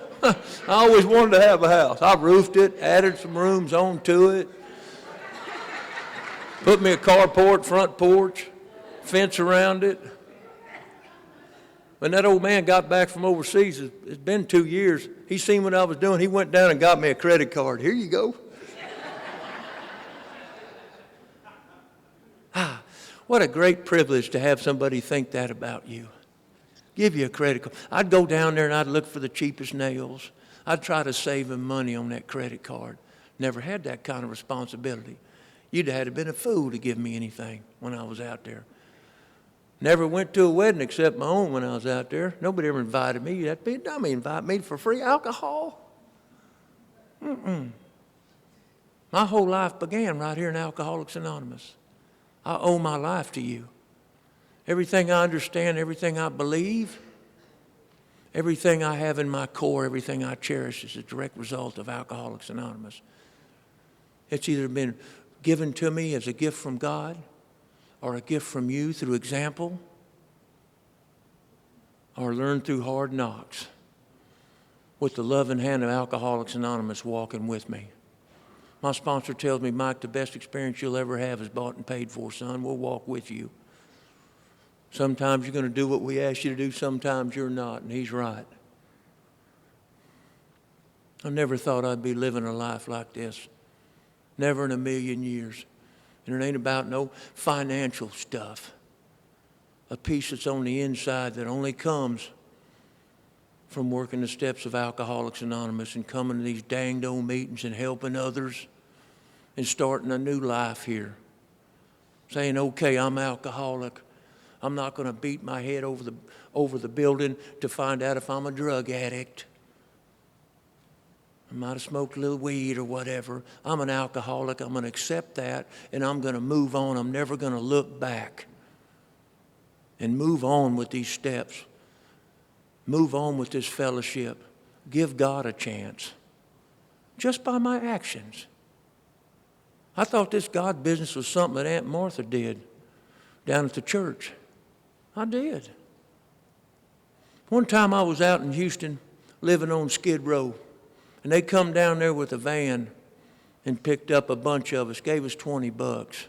always wanted to have a house. I roofed it, added some rooms onto it, put me a carport, front porch, fence around it. When that old man got back from overseas, it's been 2 years, he seen what I was doing. He went down and got me a credit card. Here you go. What a great privilege to have somebody think that about you. Give you a credit card. I'd go down there and I'd look for the cheapest nails. I'd try to save him money on that credit card. Never had that kind of responsibility. You'd have had to been a fool to give me anything when I was out there. Never went to a wedding except my own when I was out there. Nobody ever invited me. You'd have to be a dummy, invite me for free alcohol. My whole life began right here in Alcoholics Anonymous. I owe my life to you. Everything I understand, everything I believe, everything I have in my core, everything I cherish is a direct result of Alcoholics Anonymous. It's either been given to me as a gift from God or a gift from you through example or learned through hard knocks with the loving hand of Alcoholics Anonymous walking with me. My sponsor tells me, Mike, the best experience you'll ever have is bought and paid for, son. We'll walk with you. Sometimes you're going to do what we ask you to do, sometimes you're not, and he's right. I never thought I'd be living a life like this. Never in a million years. And it ain't about no financial stuff. A peace that's on the inside that only comes from working the steps of Alcoholics Anonymous and coming to these danged old meetings and helping others and starting a new life here. Saying, okay, I'm alcoholic. I'm not going to beat my head over the building to find out if I'm a drug addict. I might have smoked a little weed or whatever. I'm an alcoholic. I'm going to accept that, and I'm going to move on. I'm never going to look back. And move on with these steps. Move on with this fellowship. Give God a chance. Just by my actions. I thought this God business was something that Aunt Martha did down at the church. I did. One time I was out in Houston living on Skid Row, and they come down there with a van and picked up a bunch of us, gave us $20.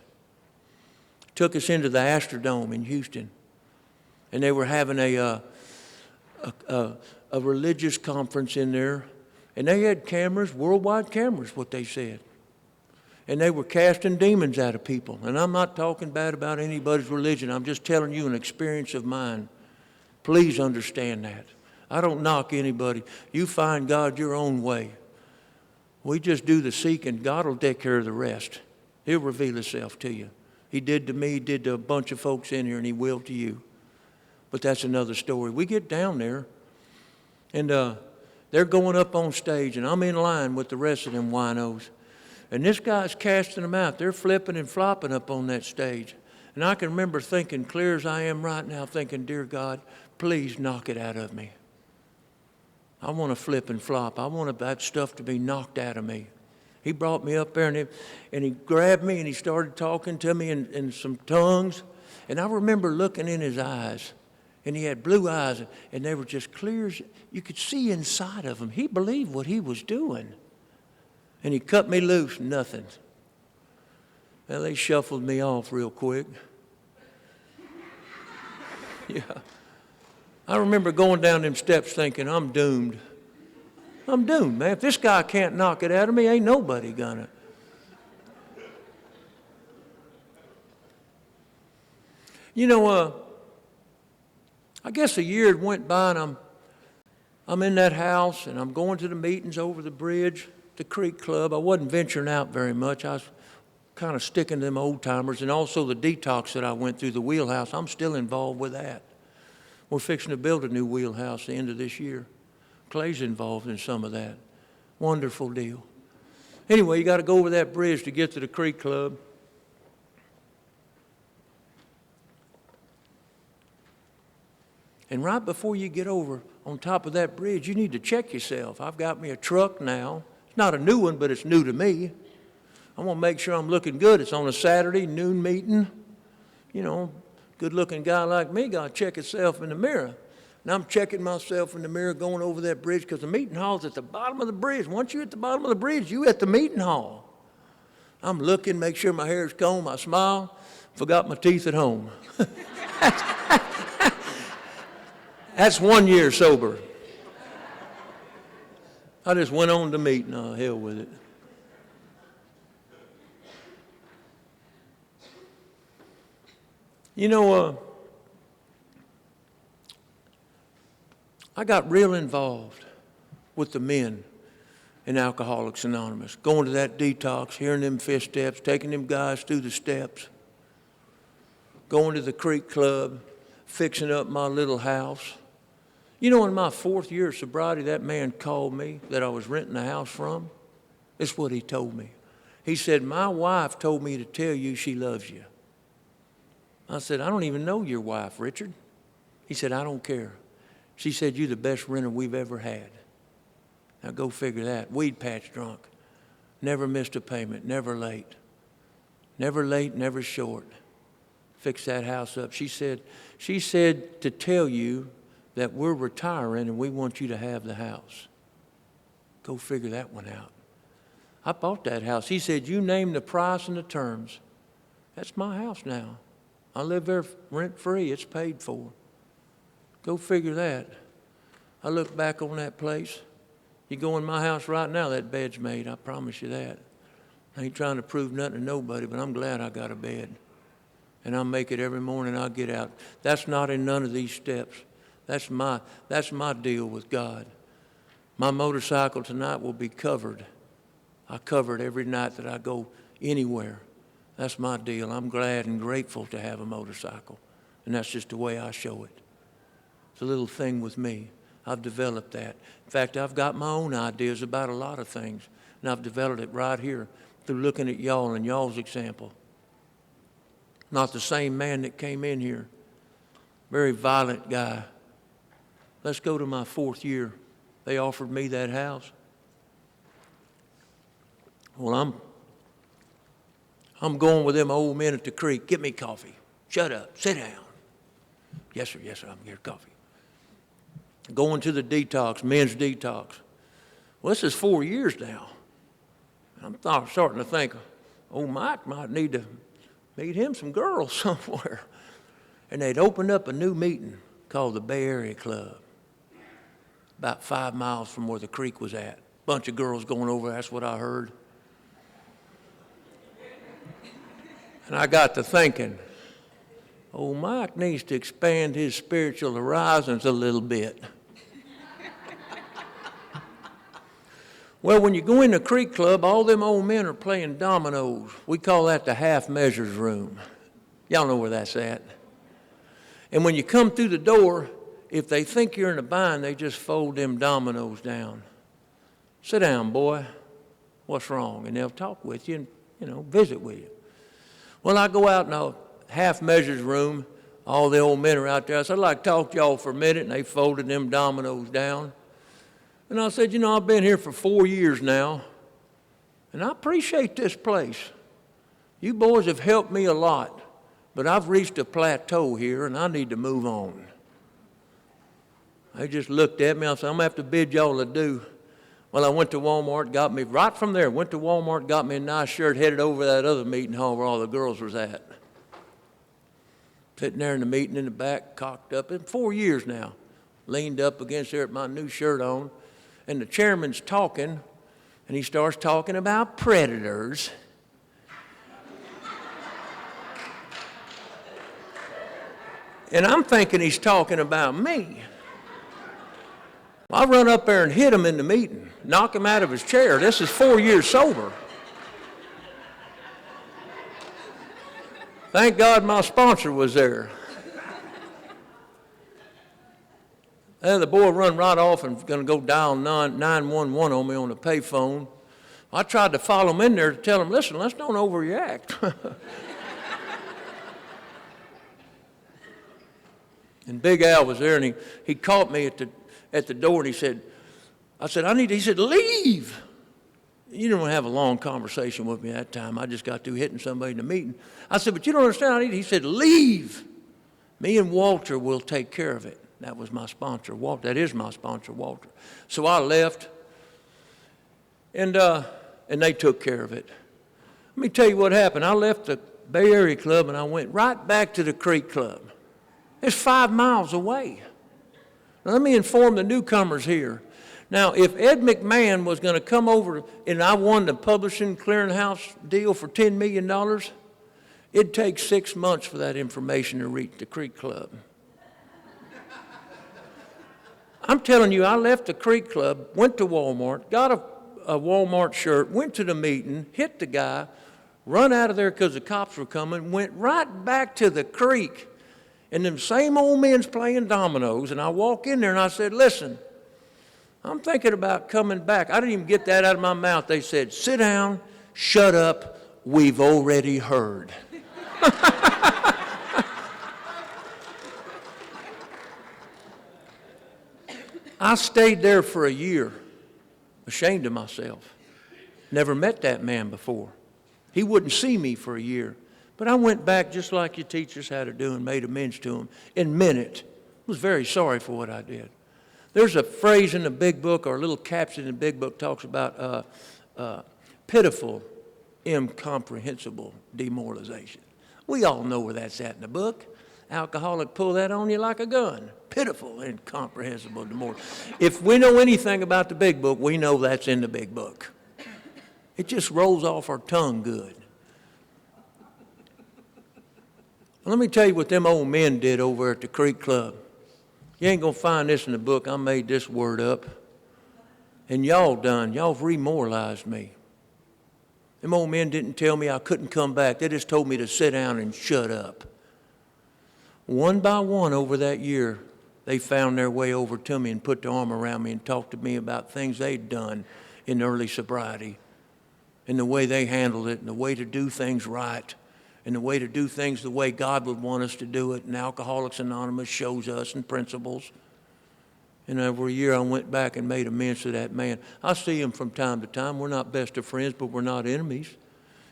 Took us into the Astrodome in Houston, and they were having a religious conference in there, and they had cameras, worldwide cameras, what they said. And they were casting demons out of people. And I'm not talking bad about anybody's religion. I'm just telling you an experience of mine. Please understand that. I don't knock anybody. You find God your own way. We just do the seeking. God will take care of the rest. He'll reveal himself to you. He did to me, he did to a bunch of folks in here, and he will to you. But that's another story. We get down there, and they're going up on stage, and I'm in line with the rest of them winos. And this guy's casting them out. They're flipping and flopping up on that stage. And I can remember thinking, clear as I am right now, thinking, dear God, please knock it out of me. I want to flip and flop. I want that stuff to be knocked out of me. He brought me up there, and he grabbed me, and he started talking to me in some tongues. And I remember looking in his eyes, and he had blue eyes, and they were just clear as you could see inside of him. He believed what he was doing. And he cut me loose, nothing. Well, they shuffled me off real quick. Yeah. I remember going down them steps thinking, I'm doomed. I'm doomed, man. If this guy can't knock it out of me, ain't nobody gonna. You know, I guess a year went by, and I'm in that house, and I'm going to the meetings over the bridge, the Creek Club. I wasn't venturing out very much. I was kind of sticking to them old timers, and also the detox that I went through, the wheelhouse. I'm still involved with that. We're fixing to build a new wheelhouse at the end of this year. Clay's involved in some of that. Wonderful deal. Anyway, you got to go over that bridge to get to the Creek Club. And right before you get over on top of that bridge, you need to check yourself. I've got me a truck now. It's not a new one, but it's new to me. I want to make sure I'm looking good. It's on a Saturday, noon meeting. You know, good-looking guy like me got to check himself in the mirror. And I'm checking myself in the mirror going over that bridge because the meeting hall's at the bottom of the bridge. Once you're at the bottom of the bridge, you at the meeting hall. I'm looking, make sure my hair's combed, I smile, forgot my teeth at home. That's 1 year sober. I just went on to meeting, hell with it. You know, I got real involved with the men in Alcoholics Anonymous, going to that detox, hearing them 5 steps, taking them guys through the steps, going to the Creek Club, fixing up my little house. You know, in my 4th year of sobriety, that man called me that I was renting a house from. This is what he told me. He said, "My wife told me to tell you she loves you." I said, "I don't even know your wife, Richard." He said, "I don't care. She said, you're the best renter we've ever had." Now go figure that. Weed patch drunk. Never missed a payment, never late. Never late, never short. Fixed that house up. She said to tell you that we're retiring and we want you to have the house. Go figure that one out. I bought that house. He said, "You name the price and the terms." That's my house now. I live there rent-free. It's paid for. Go figure that. I look back on that place. You go in my house right now, that bed's made. I promise you that. I ain't trying to prove nothing to nobody, but I'm glad I got a bed. And I make it every morning I get out. That's not in none of these steps. That's my deal with God. My motorcycle tonight will be covered. I cover it every night that I go anywhere. That's my deal. I'm glad and grateful to have a motorcycle. And that's just the way I show it. It's a little thing with me. I've developed that. In fact, I've got my own ideas about a lot of things. And I've developed it right here through looking at y'all and y'all's example. Not the same man that came in here. Very violent guy. Let's go to my 4th year. They offered me that house. Well, I'm going with them old men at the creek. Get me coffee. Shut up. Sit down. Yes, sir. Yes, sir. I'm here. Coffee. Going to the detox, men's detox. Well, this is 4 years now. I'm starting to think, old Mike might need to meet him some girls somewhere. And they'd opened up a new meeting called the Bay Area Club, about 5 miles from where the creek was at. Bunch of girls going over, that's what I heard. And I got to thinking, old Mike needs to expand his spiritual horizons a little bit. Well, when you go in the Creek Club, all them old men are playing dominoes. We call that the half measures room. Y'all know where that's at. And when you come through the door, if they think you're in a bind, they just fold them dominoes down. Sit down, boy. What's wrong? And they'll talk with you and, visit with you. Well, I go out in a half measures room. All the old men are out there. I said, "I'd like to talk to y'all for a minute." And they folded them dominoes down. And I said, "I've been here for 4 years now, and I appreciate this place. You boys have helped me a lot, but I've reached a plateau here, and I need to move on." They just looked at me. I said, "I'm going to have to bid y'all adieu." Well, I went to Walmart, got me, right from there, went to Walmart, got me a nice shirt, headed over to that other meeting hall where all the girls was at. Sitting there in the meeting in the back, cocked up. It's 4 years now. Leaned up against there with my new shirt on. And the chairman's talking, and he starts talking about predators. And I'm thinking he's talking about me. I run up there and hit him in the meeting, knock him out of his chair. This is 4 years sober. Thank God my sponsor was there. And the boy run right off and going to go dial 911 on me on the payphone. I tried to follow him in there to tell him, listen, let's don't overreact. And Big Al was there, and he caught me at the door, and he said, he said, leave. You didn't want to have a long conversation with me that time. I just got through hitting somebody in the meeting. I said, but you don't understand. He said, leave. Me and Walter will take care of it. That was my sponsor, Walter. That is my sponsor, Walter. So I left, and they took care of it. Let me tell you what happened. I left the Bay Area Club, and I went right back to the Creek Club. It's 5 miles away. Now, let me inform the newcomers here. Now, if Ed McMahon was going to come over and I won the publishing clearinghouse deal for $10 million, it'd take 6 months for that information to reach the Creek Club. I'm telling you, I left the Creek Club, went to Walmart, got a Walmart shirt, went to the meeting, hit the guy, run out of there because the cops were coming, went right back to the creek. And them same old men's playing dominoes, and I walk in there and I said, listen, I'm thinking about coming back. I didn't even get that out of my mouth. They said, sit down, shut up, we've already heard. I stayed there for a year, ashamed of myself. Never met that man before. He wouldn't see me for a year. But I went back just like your teachers had to do and made amends to him and meant it. I was very sorry for what I did. There's a phrase in the big book, or a little caption in the big book, talks about pitiful, incomprehensible demoralization. We all know where that's at in the book. Alcoholic pull that on you like a gun. Pitiful, incomprehensible demoralization. If we know anything about the big book, we know that's in the big book. It just rolls off our tongue good. Let me tell you what them old men did over at the Creek Club. You ain't going to find this in the book. I made this word up. And y'all remoralized me. Them old men didn't tell me I couldn't come back. They just told me to sit down and shut up. One by one over that year, they found their way over to me and put their arm around me and talked to me about things they'd done in early sobriety and the way they handled it and the way to do things right. And the way to do things the way God would want us to do it. And Alcoholics Anonymous shows us and principles. And every year I went back and made amends to that man. I see him from time to time. We're not best of friends, but we're not enemies.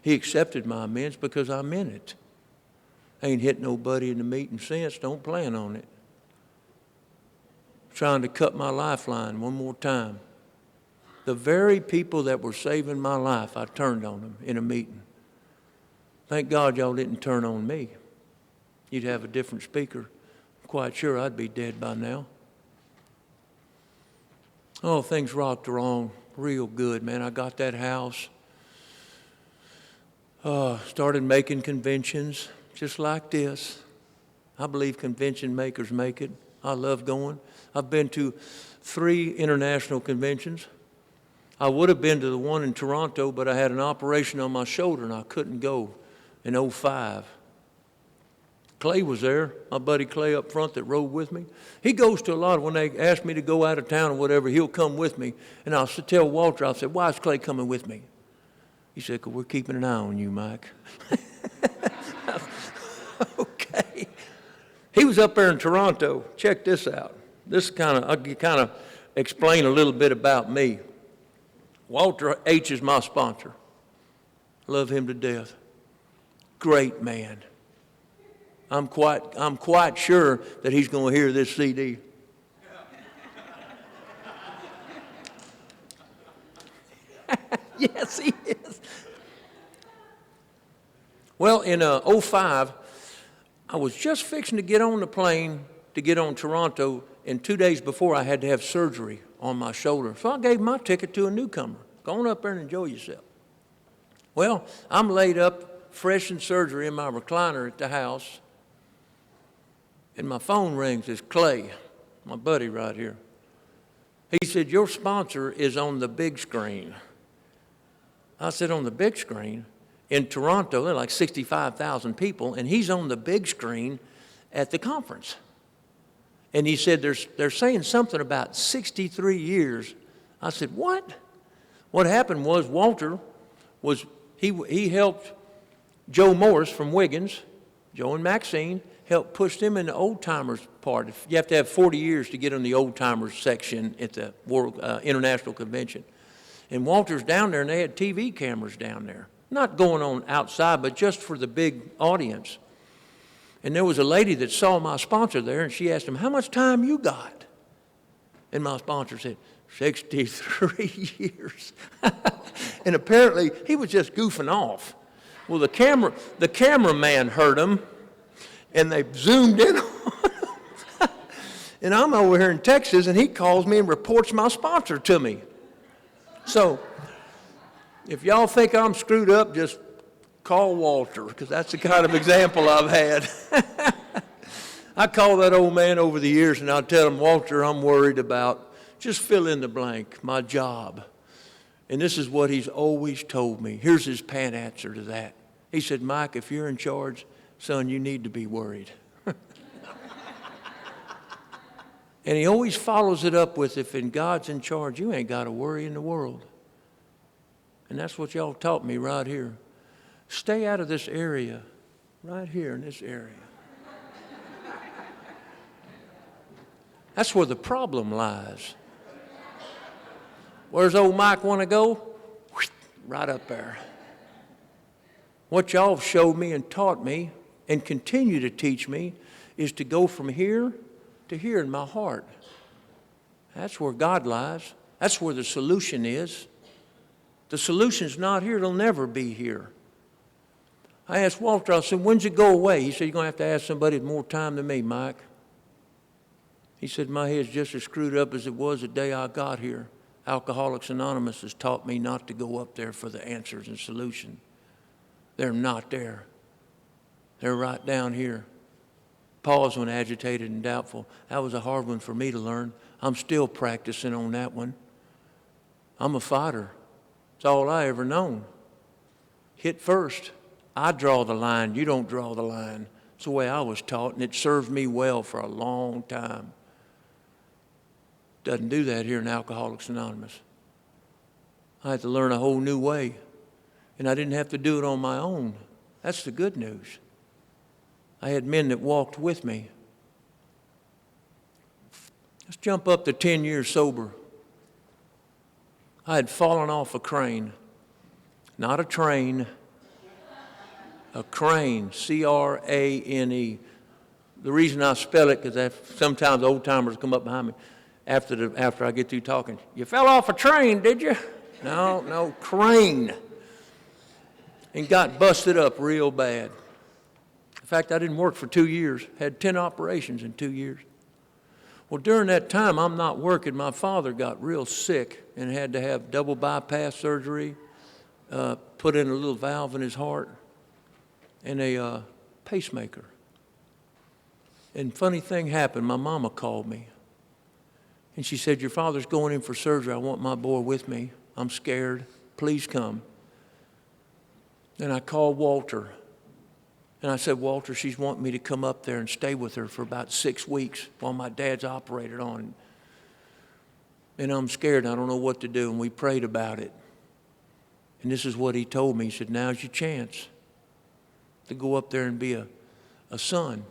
He accepted my amends because I meant it. I ain't hit nobody in the meeting since. Don't plan on it. Trying to cut my lifeline one more time. The very people that were saving my life, I turned on them in a meeting. Thank God y'all didn't turn on me. You'd have a different speaker. I'm quite sure I'd be dead by now. Oh, things rocked wrong real good, man. I got that house. Started making conventions just like this. I believe convention makers make it. I love going. I've been to 3 international conventions. I would have been to the one in Toronto, but I had an operation on my shoulder and I couldn't go. In 2005. Clay was there, my buddy Clay up front that rode with me. He goes to a lot of, when they ask me to go out of town or whatever, he'll come with me. And I'll tell Walter, I'll say, why is Clay coming with me? He said, because we're keeping an eye on you, Mike. Okay. He was up there in Toronto. Check this out. I'll kind of explain a little bit about me. Walter H. is my sponsor. Love him to death. Great man. I'm quite sure that he's going to hear this CD. Yes, he is. Well, in 2005, I was just fixing to get on the plane to get on Toronto, and 2 days before I had to have surgery on my shoulder. So I gave my ticket to a newcomer. Go on up there and enjoy yourself. Well, I'm laid up, fresh in surgery in my recliner at the house, and my phone rings. It's Clay, my buddy right here. He said, your sponsor is on the big screen. I said, on the big screen? In Toronto, there are like 65,000 people, and he's on the big screen at the conference. And he said, they're saying something about 63 years. I said, what? What happened was Walter he helped Joe Morris from Wiggins, Joe and Maxine, helped push them in the old-timers part. You have to have 40 years to get on the old-timers section at the World International Convention. And Walter's down there, and they had TV cameras down there. Not going on outside, but just for the big audience. And there was a lady that saw my sponsor there, and she asked him, how much time you got? And my sponsor said, 63 years. And apparently, he was just goofing off. Well, the cameraman heard him, and they zoomed in on him. And I'm over here in Texas, and he calls me and reports my sponsor to me. So, if y'all think I'm screwed up, just call Walter, because that's the kind of example I've had. I call that old man over the years, and I'll tell him, Walter, I'm worried about, just fill in the blank, my job. And this is what he's always told me. Here's his pat answer to that. He said, Mike, if you're in charge, son, you need to be worried. And he always follows it up with, if God's in charge, you ain't got a worry in the world. And that's what y'all taught me right here. Stay out of this area, right here in this area. That's where the problem lies. Where's old Mike want to go? Right up there. What y'all showed me and taught me and continue to teach me is to go from here to here in my heart. That's where God lies. That's where the solution is. The solution's not here. It'll never be here. I asked Walter, I said, when's it go away? He said, you're going to have to ask somebody with more time than me, Mike. He said, my head's just as screwed up as it was the day I got here. Alcoholics Anonymous has taught me not to go up there for the answers and solution. They're not there. They're right down here. Pause when agitated and doubtful. That was a hard one for me to learn. I'm still practicing on that one. I'm a fighter. It's all I ever known. Hit first. I draw the line. You don't draw the line. It's the way I was taught, and it served me well for a long time. Doesn't do that here in Alcoholics Anonymous. I had to learn a whole new way, and I didn't have to do it on my own. That's the good news. I had men that walked with me. Let's jump up to 10 years sober. I had fallen off a crane. Not a train, a crane, C-R-A-N-E. The reason I spell it, because sometimes old timers come up behind me after I get through talking. You fell off a train, did you? No, crane. And got busted up real bad. In fact, I didn't work for 2 years. Had 10 operations in 2 years. Well, during that time, I'm not working. My father got real sick and had to have double bypass surgery, put in a little valve in his heart, and a pacemaker. And funny thing happened. My mama called me. And she said, your father's going in for surgery. I want my boy with me. I'm scared. Please come. And I called Walter. And I said, Walter, she's wanting me to come up there and stay with her for about 6 weeks while my dad's operated on. And I'm scared. And I don't know what to do. And we prayed about it. And this is what he told me. He said, now's your chance to go up there and be a son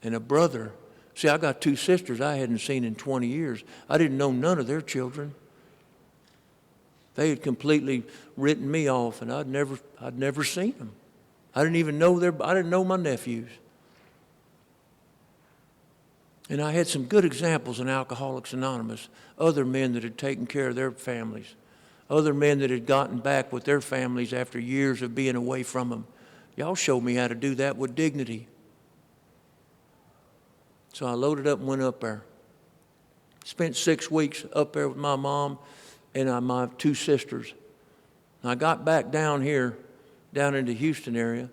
and a brother. See, I got 2 sisters I hadn't seen in 20 years. I didn't know none of their children. They had completely written me off, and I'd never seen them. I didn't even know I didn't know my nephews. And I had some good examples in Alcoholics Anonymous, other men that had taken care of their families, other men that had gotten back with their families after years of being away from them. Y'all showed me how to do that with dignity. So I loaded up and went up there. Spent 6 weeks up there with my mom and my 2 sisters. And I got back down here, down into Houston area,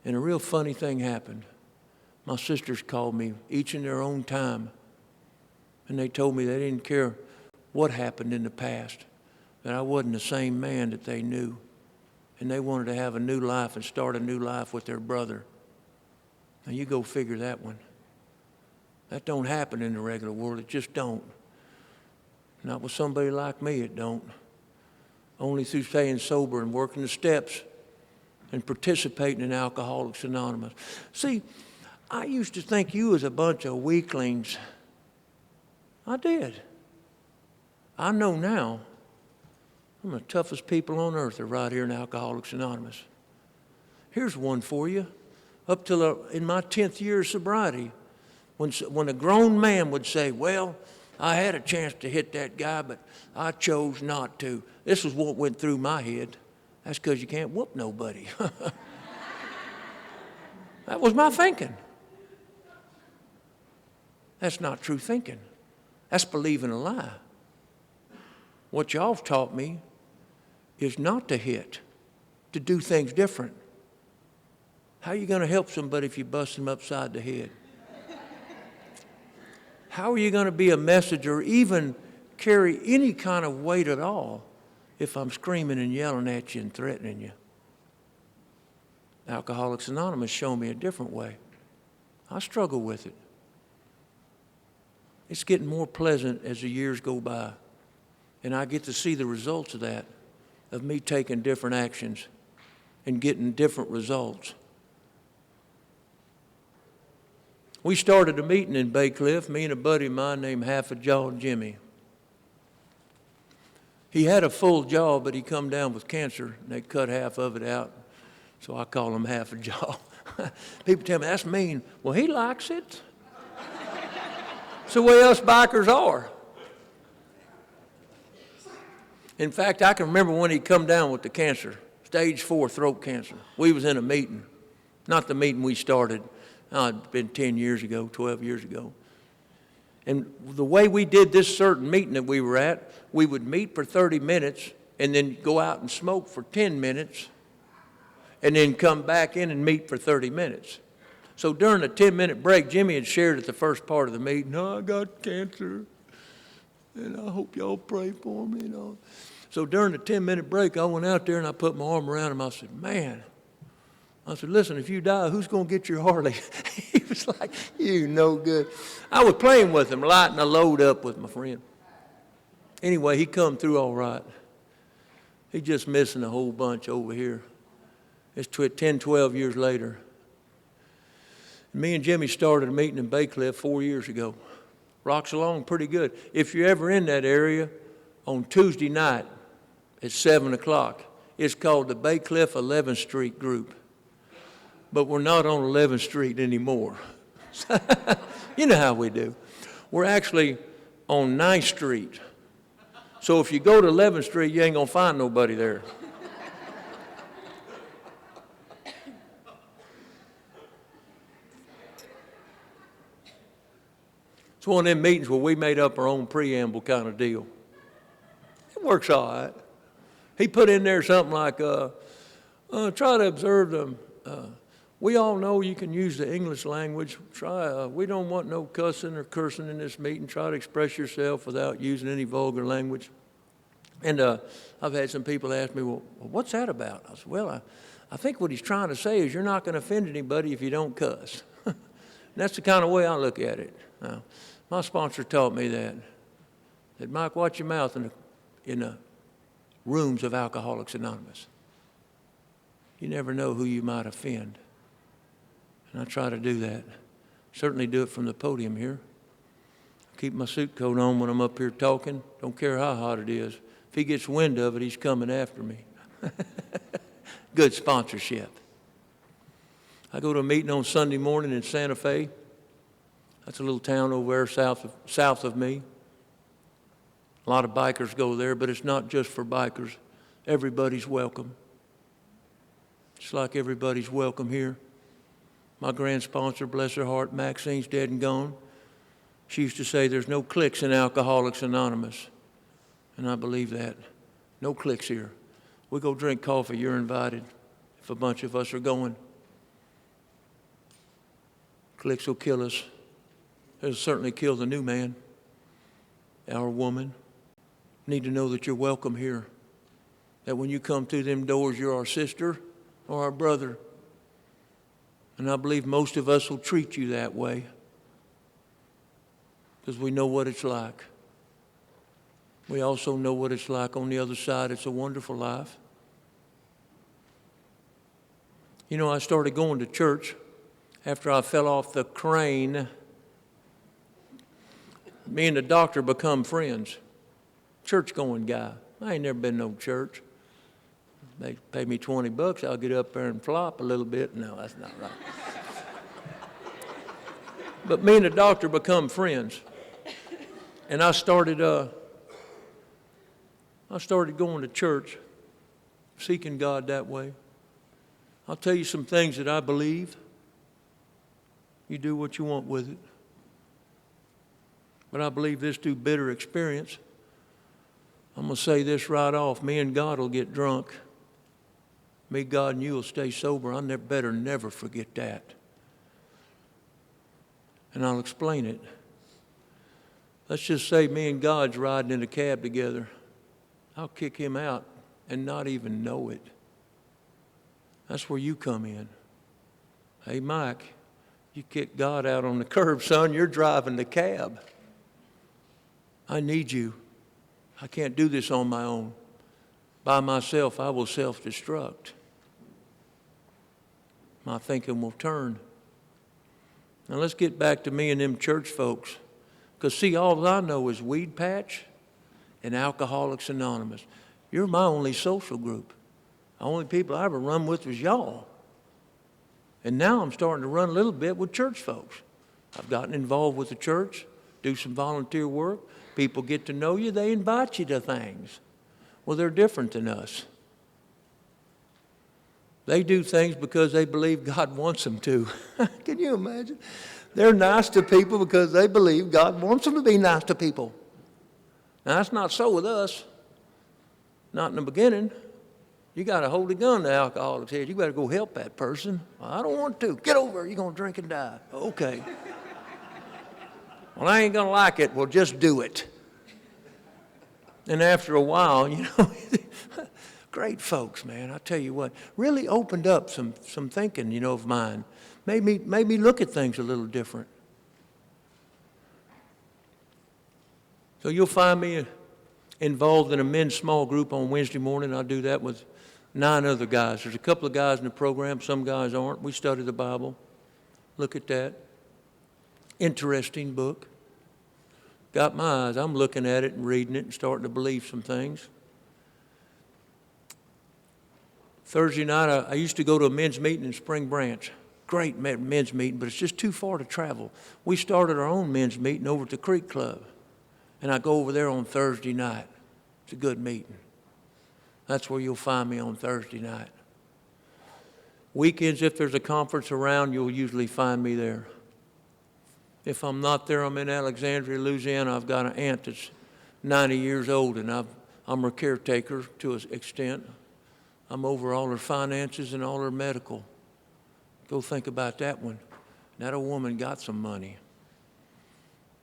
and a real funny thing happened. My sisters called me, each in their own time, and they told me they didn't care what happened in the past, that I wasn't the same man that they knew. And they wanted to have a new life and start a new life with their brother. Now you go figure that one. That don't happen in the regular world. It just don't. Not with somebody like me, it don't. Only through staying sober and working the steps and participating in Alcoholics Anonymous. See, I used to think you was a bunch of weaklings. I did. I know now I'm the toughest people on earth are right here in Alcoholics Anonymous. Here's one for you. Up till in my 10th year of sobriety, when a grown man would say, well, I had a chance to hit that guy, but I chose not to. This was what went through my head. That's because you can't whoop nobody. That was my thinking. That's not true thinking. That's believing a lie. What y'all have taught me is not to hit, to do things different. How are you going to help somebody if you bust them upside the head? How are you going to be a messenger or even carry any kind of weight at all if I'm screaming and yelling at you and threatening you? Alcoholics Anonymous show me a different way. I struggle with it. It's getting more pleasant as the years go by, and I get to see the results of that, of me taking different actions and getting different results. We started a meeting in BAYCLIFF, me and a buddy of mine named Half-a-Jaw Jimmy. He had a full jaw, but he come down with cancer, and they cut half of it out, so I call him Half-a-Jaw. People tell me, that's mean. Well, he likes it. It's the way us bikers are. In fact, I can remember when he come down with the cancer, stage 4 throat cancer. We was in a meeting, not the meeting we started. It'd been 10 years ago, 12 years ago. And the way we did this certain meeting that we were at, we would meet for 30 minutes and then go out and smoke for 10 minutes and then come back in and meet for 30 minutes. So during a 10-minute break, Jimmy had shared at the first part of the meeting, I got cancer, and I hope y'all pray for me. So during the 10-minute break, I went out there and I put my arm around him. I said, man. I said, listen, if you die, who's going to get your Harley? He was like, you no good. I was playing with him, lighting a load up with my friend. Anyway, he come through all right. He just missing a whole bunch over here. It's 10, 12 years later. Me and Jimmy started a meeting in BAYCLIFF 4 years ago. Rocks along pretty good. If you're ever in that area, on Tuesday night at 7 o'clock, it's called the BAYCLIFF 11th Street Group. But we're not on 11th Street anymore. You know how we do. We're actually on 9th Street. So if you go to 11th Street, you ain't going to find nobody there. It's one of them meetings where we made up our own preamble kind of deal. It works all right. He put in there something like, try to observe them. We all know you can use the English language. We don't want no cussing or cursing in this meeting. Try to express yourself without using any vulgar language. And I've had some people ask me, well, what's that about? I said, well, I think what he's trying to say is you're not going to offend anybody if you don't cuss. And that's the kind of way I look at it. Now, my sponsor taught me that. Said, Mike, watch your mouth in the rooms of Alcoholics Anonymous. You never know who you might offend. And I try to do that. Certainly do it from the podium here. Keep my suit coat on when I'm up here talking. Don't care how hot it is. If he gets wind of it, he's coming after me. Good sponsorship. I go to a meeting on Sunday morning in Santa Fe. That's a little town over there south of me. A lot of bikers go there, but it's not just for bikers. Everybody's welcome. Just like everybody's welcome here. My grand sponsor, bless her heart, Maxine's dead and gone. She used to say there's no cliques in Alcoholics Anonymous. And I believe that. No cliques here. We go drink coffee, you're invited. If a bunch of us are going. Cliques will kill us. It'll certainly kill the new man, our woman. need to know that you're welcome here. That when you come through them doors, you're our sister or our brother. And I believe most of us will treat you that way because we know what it's like. We also know what it's like on the other side. It's a wonderful life. You know, I started going to church after I fell off the crane. Me and the doctor become friends. Church-going guy. I ain't never been to no church. They pay me $20, I'll get up there and flop a little bit. No, that's not right. But me and the doctor become friends. And I started going to church, seeking God that way. I'll tell you some things that I believe. You do what you want with it. But I believe this through bitter experience. I'm going to say this right off. Me and God will get drunk. Me, God, and you will stay sober. I better never forget that. And I'll explain it. Let's just say me and God's riding in a cab together. I'll kick him out and not even know it. That's where you come in. Hey, Mike, you kick God out on the curb, son. You're driving the cab. I need you. I can't do this on my own. By myself, I will self-destruct. My thinking will turn. Now let's get back to me and them church folks. Because see, all I know is Weed Patch and Alcoholics Anonymous. You're my only social group. The only people I ever run with was y'all. And now I'm starting to run a little bit with church folks. I've gotten involved with the church, do some volunteer work. People get to know you, they invite you to things. Well, they're different than us. They do things because they believe God wants them to. Can you imagine? They're nice to people because they believe God wants them to be nice to people. Now, that's not so with us. Not in the beginning. You got to hold a gun to alcoholics' head. You better go help that person. Well, I don't want to. Get over here. You're going to drink and die. Okay. Well, I ain't going to like it. Well, just do it. And after a while, you know, great folks, man. I tell you what, really opened up some thinking, you know, of mine. Made me look at things a little different. So you'll find me involved in a men's small group on Wednesday morning. I do that with 9 other guys. There's a couple of guys in the program. Some guys aren't. We study the Bible. Look at that. Interesting book. Got my eyes. I'm looking at it and reading it and starting to believe some things. Thursday night, I used to go to a men's meeting in Spring Branch. Great men's meeting, but it's just too far to travel. We started our own men's meeting over at the Creek Club. And I go over there on Thursday night. It's a good meeting. That's where you'll find me on Thursday night. Weekends, if there's a conference around, you'll usually find me there. If I'm not there, I'm in Alexandria, Louisiana. I've got an aunt that's 90 years old, and I'm her caretaker to an extent. I'm over all her finances and all her medical. Go think about that one. That old woman got some money.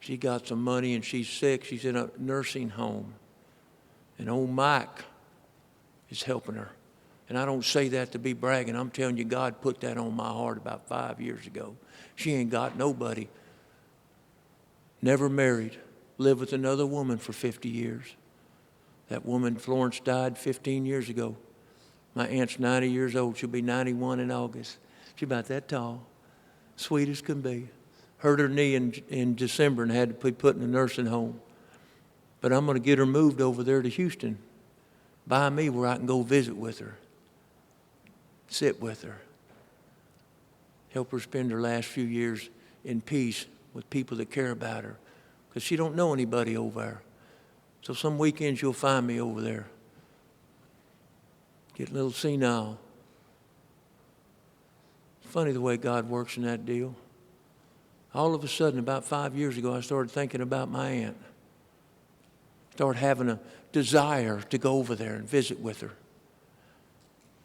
She got some money and she's sick. She's in a nursing home. And old Mike is helping her. And I don't say that to be bragging. I'm telling you, God put that on my heart about 5 years ago. She ain't got nobody. Never married. Lived with another woman for 50 years. That woman, Florence, died 15 years ago. My aunt's 90 years old. She'll be 91 in August. She's about that tall. Sweet as can be. Hurt her knee in December and had to be put in a nursing home. But I'm going to get her moved over there to Houston. By me where I can go visit with her. Sit with her. Help her spend her last few years in peace with people that care about her. Because she don't know anybody over there. So some weekends you'll find me over there. Get a little senile. It's funny the way God works in that deal. All of a sudden, about 5 years ago, I started thinking about my aunt. Started having a desire to go over there and visit with her.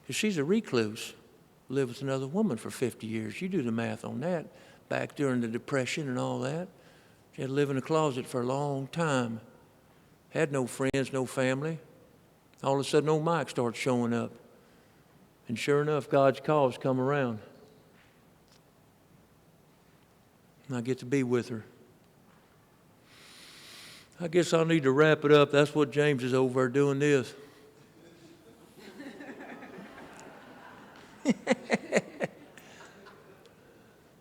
Because she's a recluse. Lived with another woman for 50 years. You do the math on that. Back during the Depression and all that. She had to live in a closet for a long time. Had no friends, no family. All of a sudden, old Mike starts showing up. And sure enough, God's cause come around. And I get to be with her. I guess I'll need to wrap it up. That's what James is over there doing this.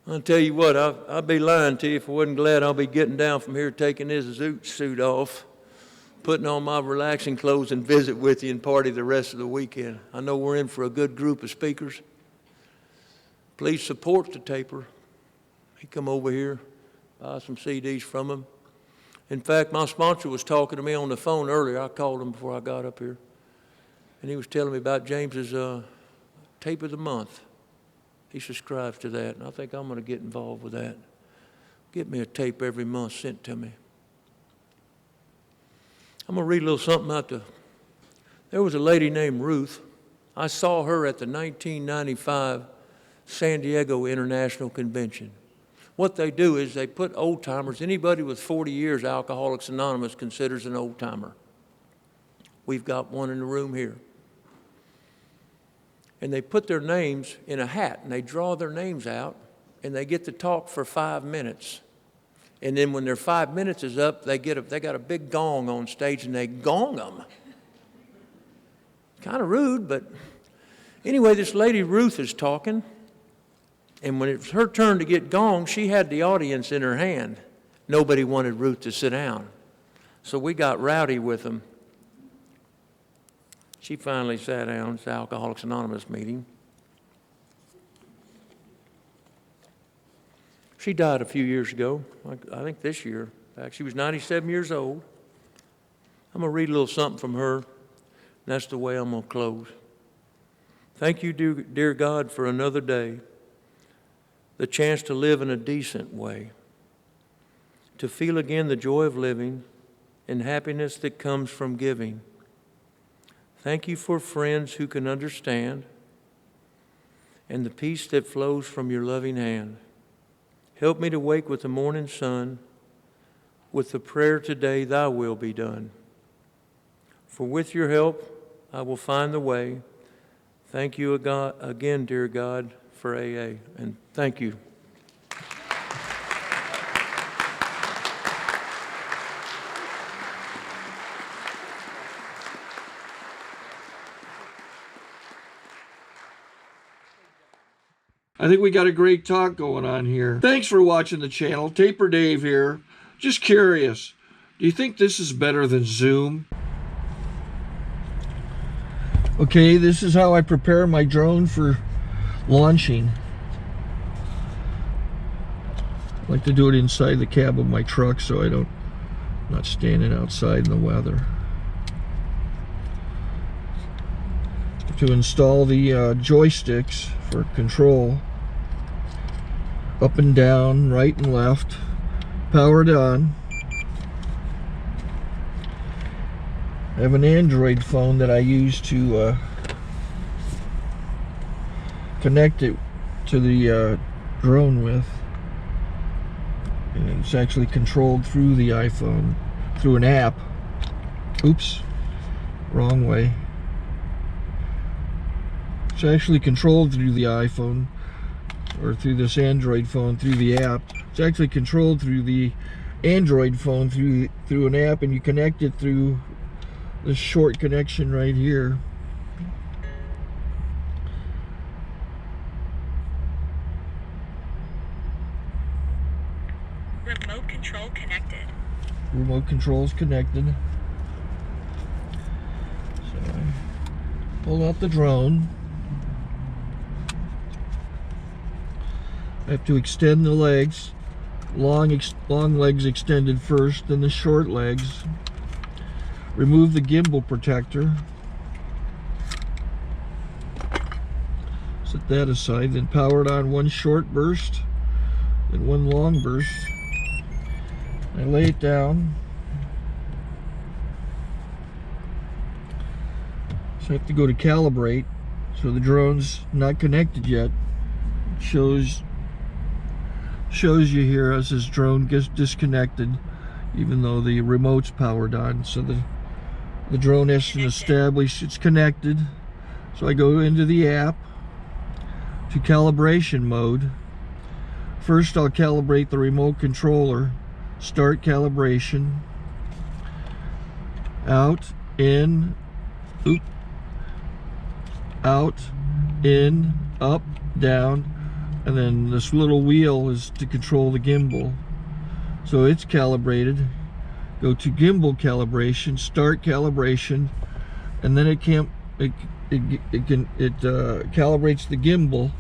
I'll tell you what, I'd be lying to you if I wasn't glad I'll be getting down from here, taking this zoot suit off, putting on my relaxing clothes and visit with you and party the rest of the weekend. I know we're in for a good group of speakers. Please support the taper. He come over here, buy some CDs from him. In fact, my sponsor was talking to me on the phone earlier. I called him before I got up here. And he was telling me about James's tape of the month. He subscribes to that, and I think I'm going to get involved with that. Get me a tape every month sent to me. I'm going to read a little something out there. There was a lady named Ruth. I saw her at the 1995 San Diego International Convention. What they do is they put old-timers, anybody with 40 years, Alcoholics Anonymous considers an old-timer. We've got one in the room here. And they put their names in a hat, and they draw their names out, and they get to talk for 5 minutes. And then when their 5 minutes is up, they got a big gong on stage, and they gong them. Kind of rude, but anyway, this lady Ruth is talking, and when it was her turn to get gonged, she had the audience in her hand. Nobody wanted Ruth to sit down. So we got rowdy with them. She finally sat down. It's the Alcoholics Anonymous meeting. She died a few years ago, I think this year. In fact, she was 97 years old. I'm going to read a little something from her, and that's the way I'm going to close. Thank you, dear God, for another day, the chance to live in a decent way, to feel again the joy of living and happiness that comes from giving. Thank you for friends who can understand and the peace that flows from your loving hand. Help me to wake with the morning sun, with the prayer today, thy will be done. For with your help, I will find the way. Thank you again, dear God, for AA, and thank you. I think we got a great talk going on here. Thanks for watching the channel. Taper Dave here. Just curious, do you think this is better than Zoom? Okay, this is how I prepare my drone for launching. I like to do it inside the cab of my truck so I'm not standing outside in the weather. To install the joysticks for control, up and down, right and left, powered on. I have an Android phone that I use to connect it to the drone with. And it's actually controlled through the iPhone, through an app. Oops, wrong way. It's actually controlled through the iPhone, or through this Android phone, through the app. It's actually controlled through the Android phone, through an app, and you connect it through this short connection right here. Remote control connected. Remote control's connected. So I pull out the drone. I have to extend the legs. Long legs extended first, then the short legs. Remove the gimbal protector. Set that aside, then power it on one short burst, then one long burst. I lay it down. So I have to go to calibrate. So the drone's not connected yet. It shows you here as this drone gets disconnected. even though the remote's powered on. So the drone has to establish it's connected. So I go into the app to calibration mode. First I'll calibrate the remote controller. Start calibration. Out, in, out, in, up, down, and then this little wheel is to control the gimbal. So it's calibrated. Go to gimbal calibration, start calibration, and then it calibrates the gimbal.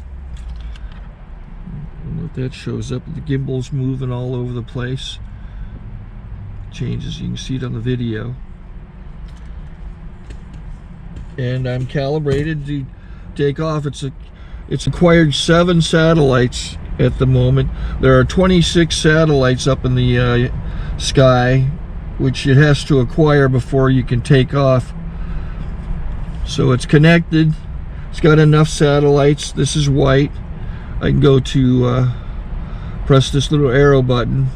And if that shows up, the gimbal's moving all over the place. Changes, you can see it on the video. And I'm calibrated to take off. It's acquired 7 satellites at the moment. There are 26 satellites up in the sky, which it has to acquire before you can take off. So it's connected. It's got enough satellites. This is white. I can go to press this little arrow button,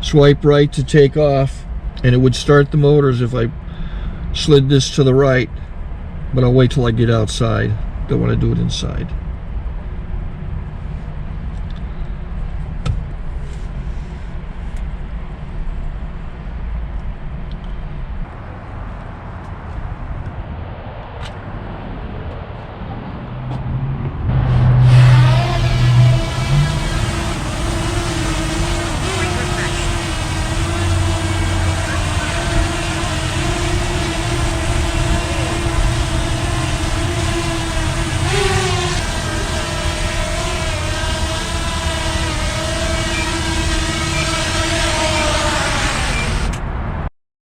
swipe right to take off, and it would start the motors if I slid this to the right. But I'll wait till I get outside. Don't want to do it inside.